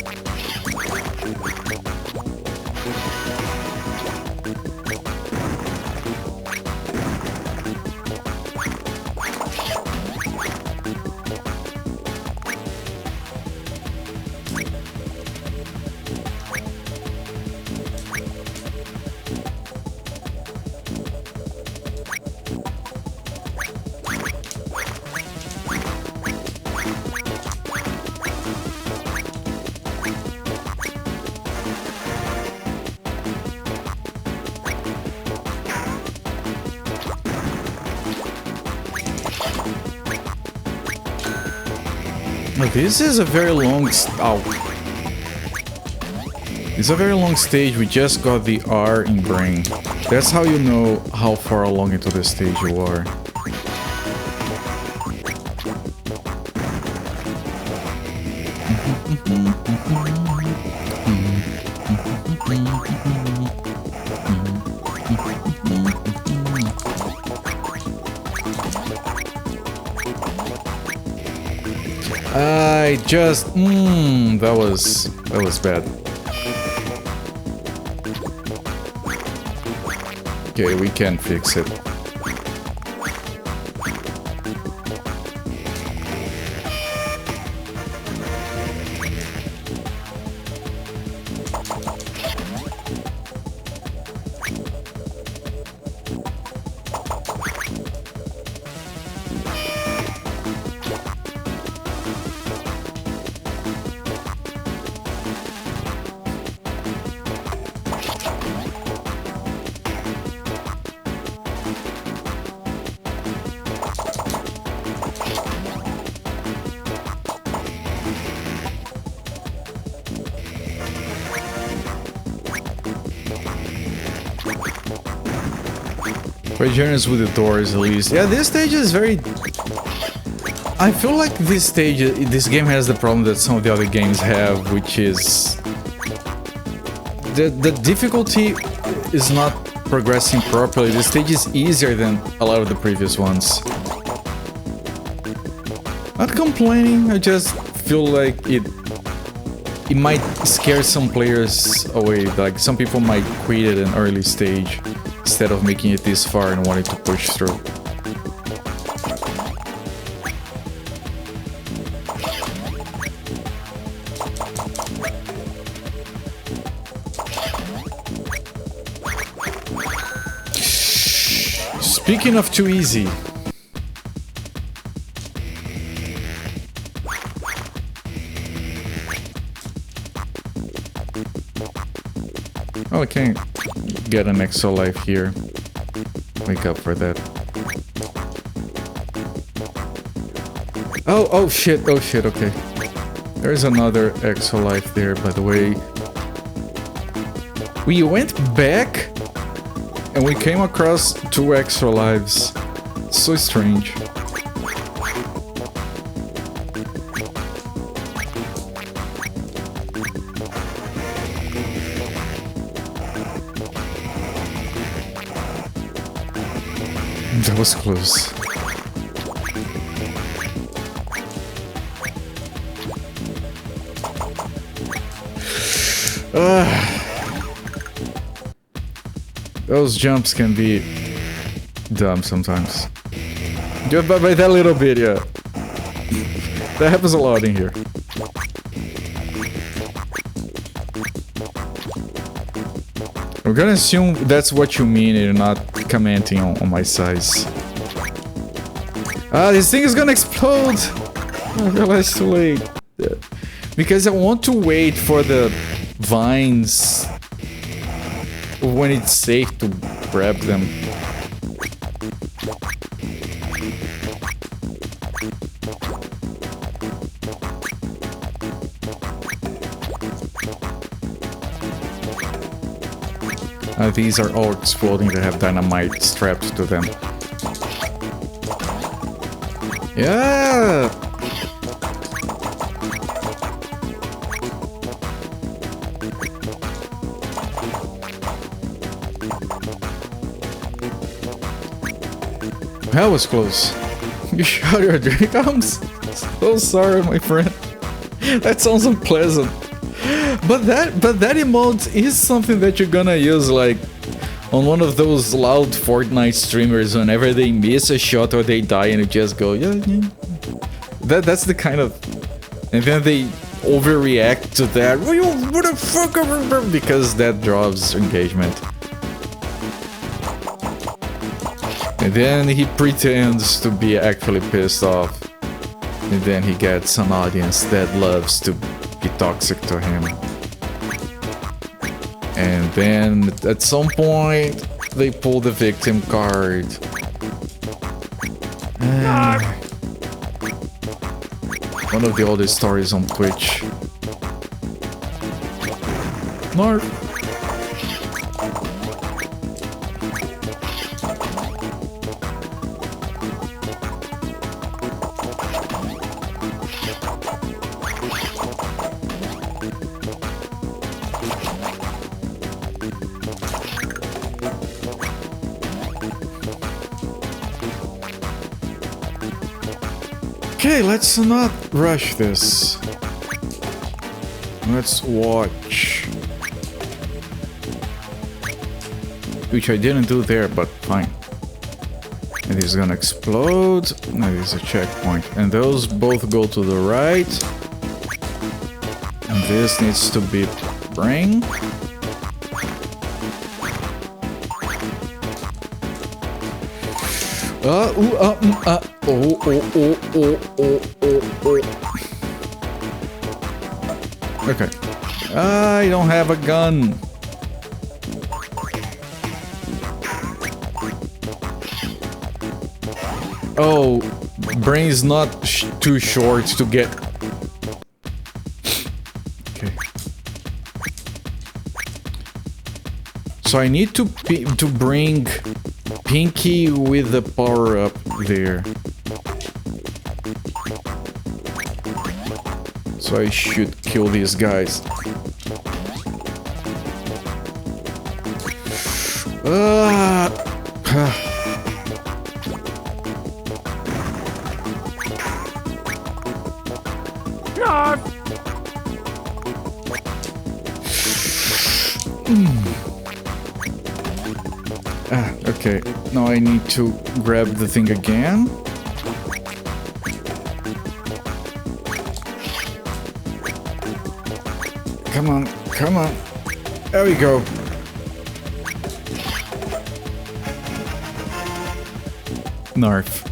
This is a very long... It's a very long stage. We just got the R in brain. That's how you know how far along into the stage you are. I just... that was bad. Okay, we can fix it. Quite generous with the doors, at least. Yeah, this stage is very... I feel like this game has the problem that some of the other games have, which is... The difficulty is not progressing properly. This stage is easier than a lot of the previous ones. Not complaining, I just feel like it might scare some players away. Like, some people might quit at an early stage instead of making it this far and wanting to push through. Speaking of too easy. Oh, I can't get an extra life here. Wake up for that. Oh shit, okay. There's another extra life there, by the way. We went back and we came across 2 extra lives. So strange. That was close. Those jumps can be dumb sometimes. Just by that little bit, yeah. That happens a lot in here. I'm gonna assume that's what you mean and you're not commenting on my size. Ah, this thing is gonna explode! I realized too late. Yeah. Because I want to wait for the vines when it's safe to grab them. These are all exploding. They have dynamite strapped to them. Yeah! That was close. You shot your drink. I'm so sorry, my friend. That sounds unpleasant. But that emote is something that you're gonna use like on one of those loud Fortnite streamers whenever they miss a shot or they die and you just go yeah. That's the kind of, and then they overreact to that. What the fuck? Because that drops engagement. And then he pretends to be actually pissed off. And then he gets an audience that loves to be toxic to him. And then at some point they pull the victim card. One of the oldest stories on Twitch. Mark. Okay, let's not rush this. Let's watch. Which I didn't do there, but fine. It is gonna explode. That is a checkpoint. And those both go to the right. And this needs to be bring. Okay. I don't have a gun. Oh, brain's not too short to get. Okay. So I need to bring Pinky with the power up there. So I should kill these guys. Okay, now I need to grab the thing again. Come on, come on. There we go. Narf.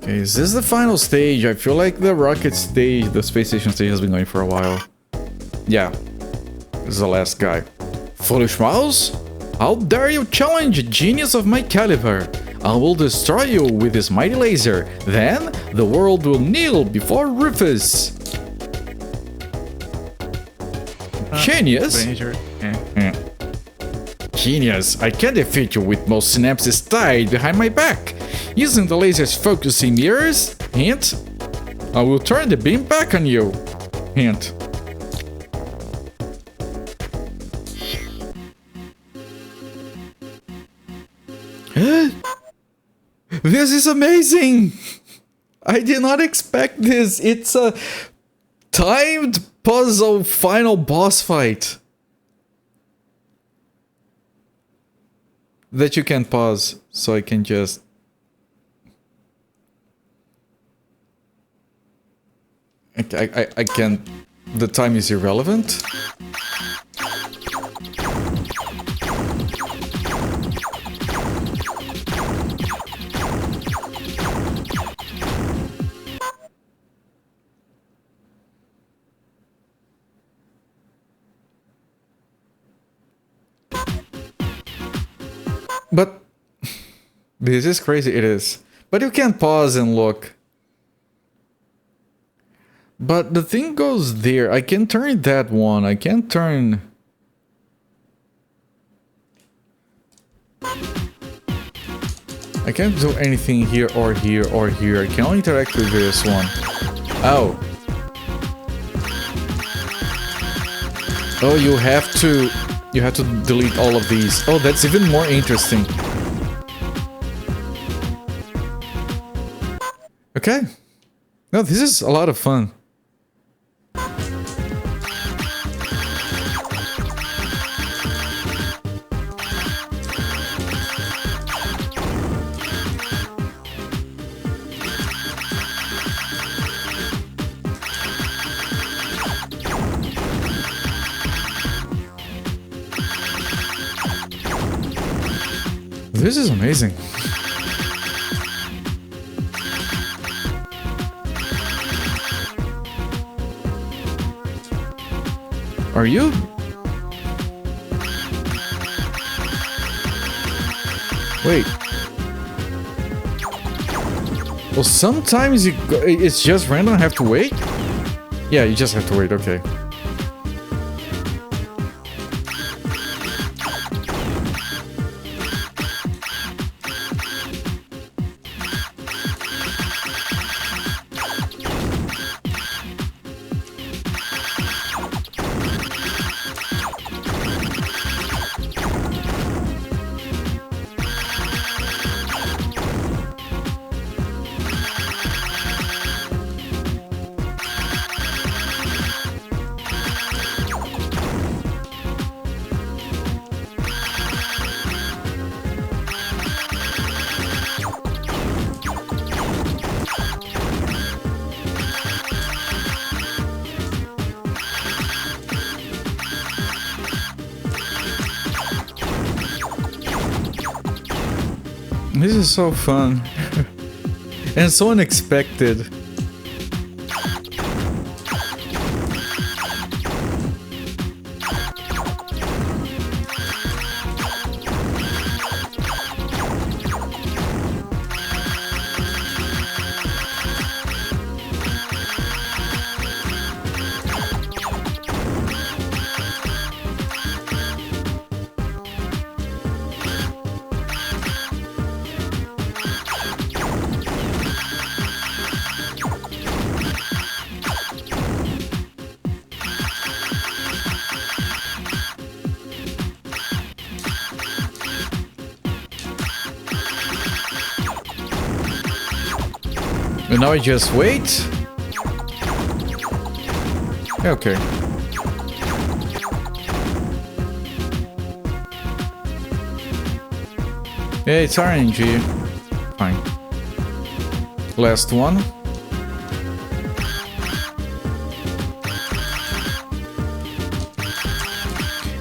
Okay, is this the final stage? I feel like the rocket stage, the space station stage has been going for a while. Yeah, this is the last guy. Foolish mouse? How dare you challenge a genius of my caliber? I will destroy you with this mighty laser. Then the world will kneel before Rufus. Genius? Genius, I can defeat you with most synapses tied behind my back. Using the laser's focusing mirrors, hint, I will turn the beam back on you. Hint. This is amazing! I did not expect this. It's a timed puzzle final boss fight that you can pause, so I can just I can. The time is irrelevant. But this is crazy, it is. But you can pause and look. But the thing goes there. I can turn that one. I can't turn... I can't do anything here or here or here. I can only interact with this one. Oh. Oh, you have to delete all of these. Oh, that's even more interesting. Okay. No, this is a lot of fun. This is amazing. Are you? Wait. Well, sometimes it's just random. I have to wait. Yeah, you just have to wait. Okay. This is so fun. And so unexpected. And now I just wait. Okay. Yeah, it's RNG. Fine. Last one.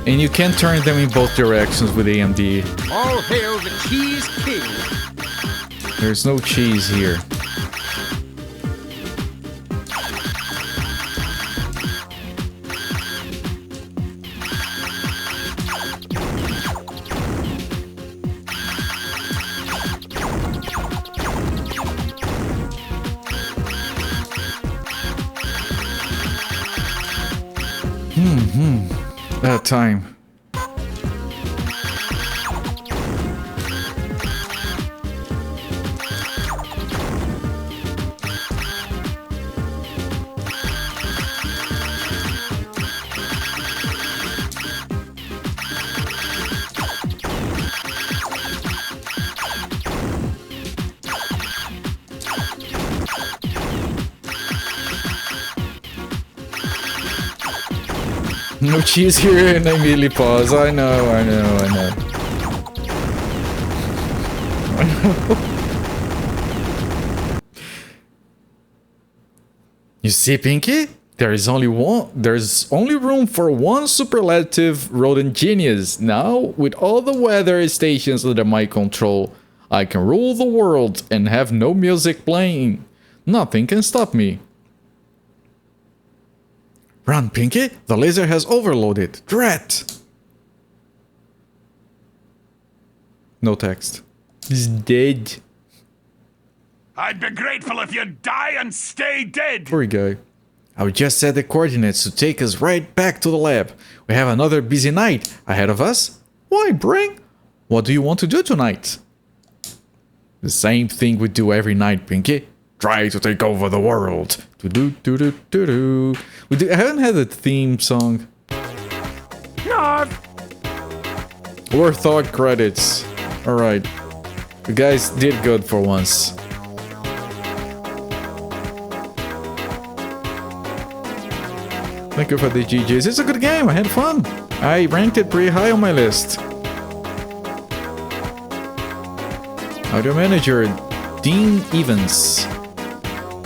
And you can turn them in both directions with AMD. All hail the Cheese King. There's no cheese here. That time. No cheese here, and I immediately pause. I know. You see, Pinky? There's only room for one superlative rodent genius. Now, with all the weather stations under my control, I can rule the world and have no music playing. Nothing can stop me. Run, Pinky! The laser has overloaded. Drat! No text. He's dead. I'd be grateful if you'd die and stay dead. Poor guy. I would just set the coordinates to take us right back to the lab. We have another busy night ahead of us. Why, Bring? What do you want to do tonight? The same thing we do every night, Pinky. Try to take over the world. Do-do-do-do-do-do. I haven't had a theme song. No. Or thought credits. Alright. You guys did good for once. Thank you for the GGs. It's a good game. I had fun. I ranked it pretty high on my list. Audio manager, Dean Evans.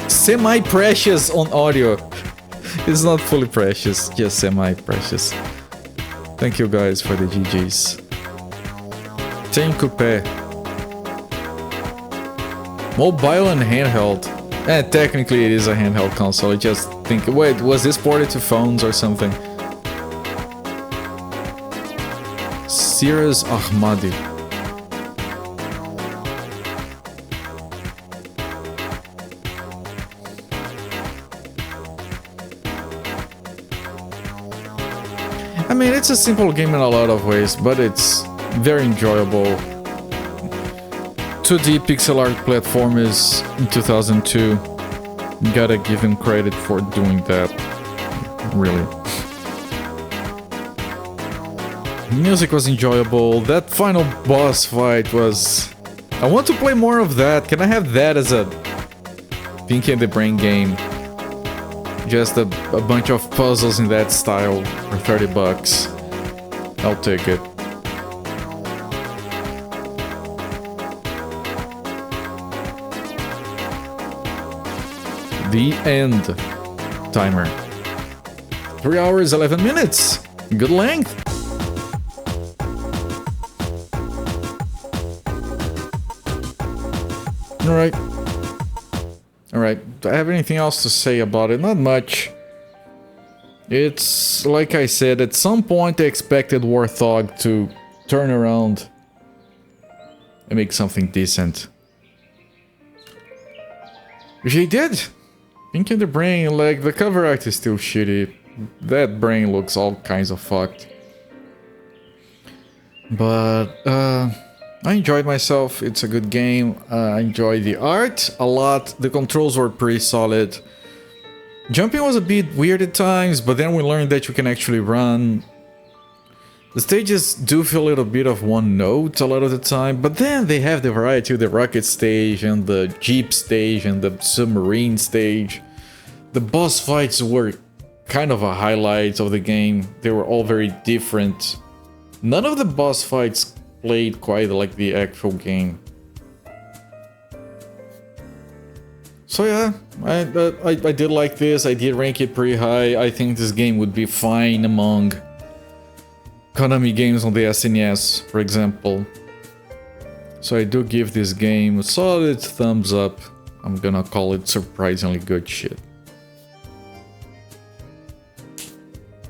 Semi-precious on audio. It's not fully precious, just semi-precious. Thank you guys for the GGs. Team Coupe. Mobile and handheld. Technically it is a handheld console. I just think, wait, was this ported to phones or something? Siraz Ahmadi. I mean, it's a simple game in a lot of ways, but it's very enjoyable. 2D pixel art platform is in 2002. Gotta give him credit for doing that. Really. Music was enjoyable. That final boss fight was... I want to play more of that. Can I have that as a Pinky and the Brain game? Just a bunch of puzzles in that style for 30 bucks. I'll take it. The end timer. 3 hours, 11 minutes. Good length. Alright. Alright. Do I have anything else to say about it? Not much. It's, like I said, at some point I expected Warthog to turn around and make something decent. Which he did! Pink in the Brain, like, the cover art is still shitty. That brain looks all kinds of fucked. But, I enjoyed myself. It's a good game. I enjoyed the art a lot. The controls were pretty solid. Jumping was a bit weird at times, but then we learned that you can actually run. The stages do feel a little bit of one note a lot of the time, but then they have the variety of the rocket stage and the jeep stage and the submarine stage. The boss fights were kind of a highlight of the game. They were all very different. None of the boss fights played quite like the actual game. So yeah, I did like this. I did rank it pretty high. I think this game would be fine among Konami games on the SNES, for example. So I do give this game a solid thumbs up. I'm gonna call it surprisingly good shit.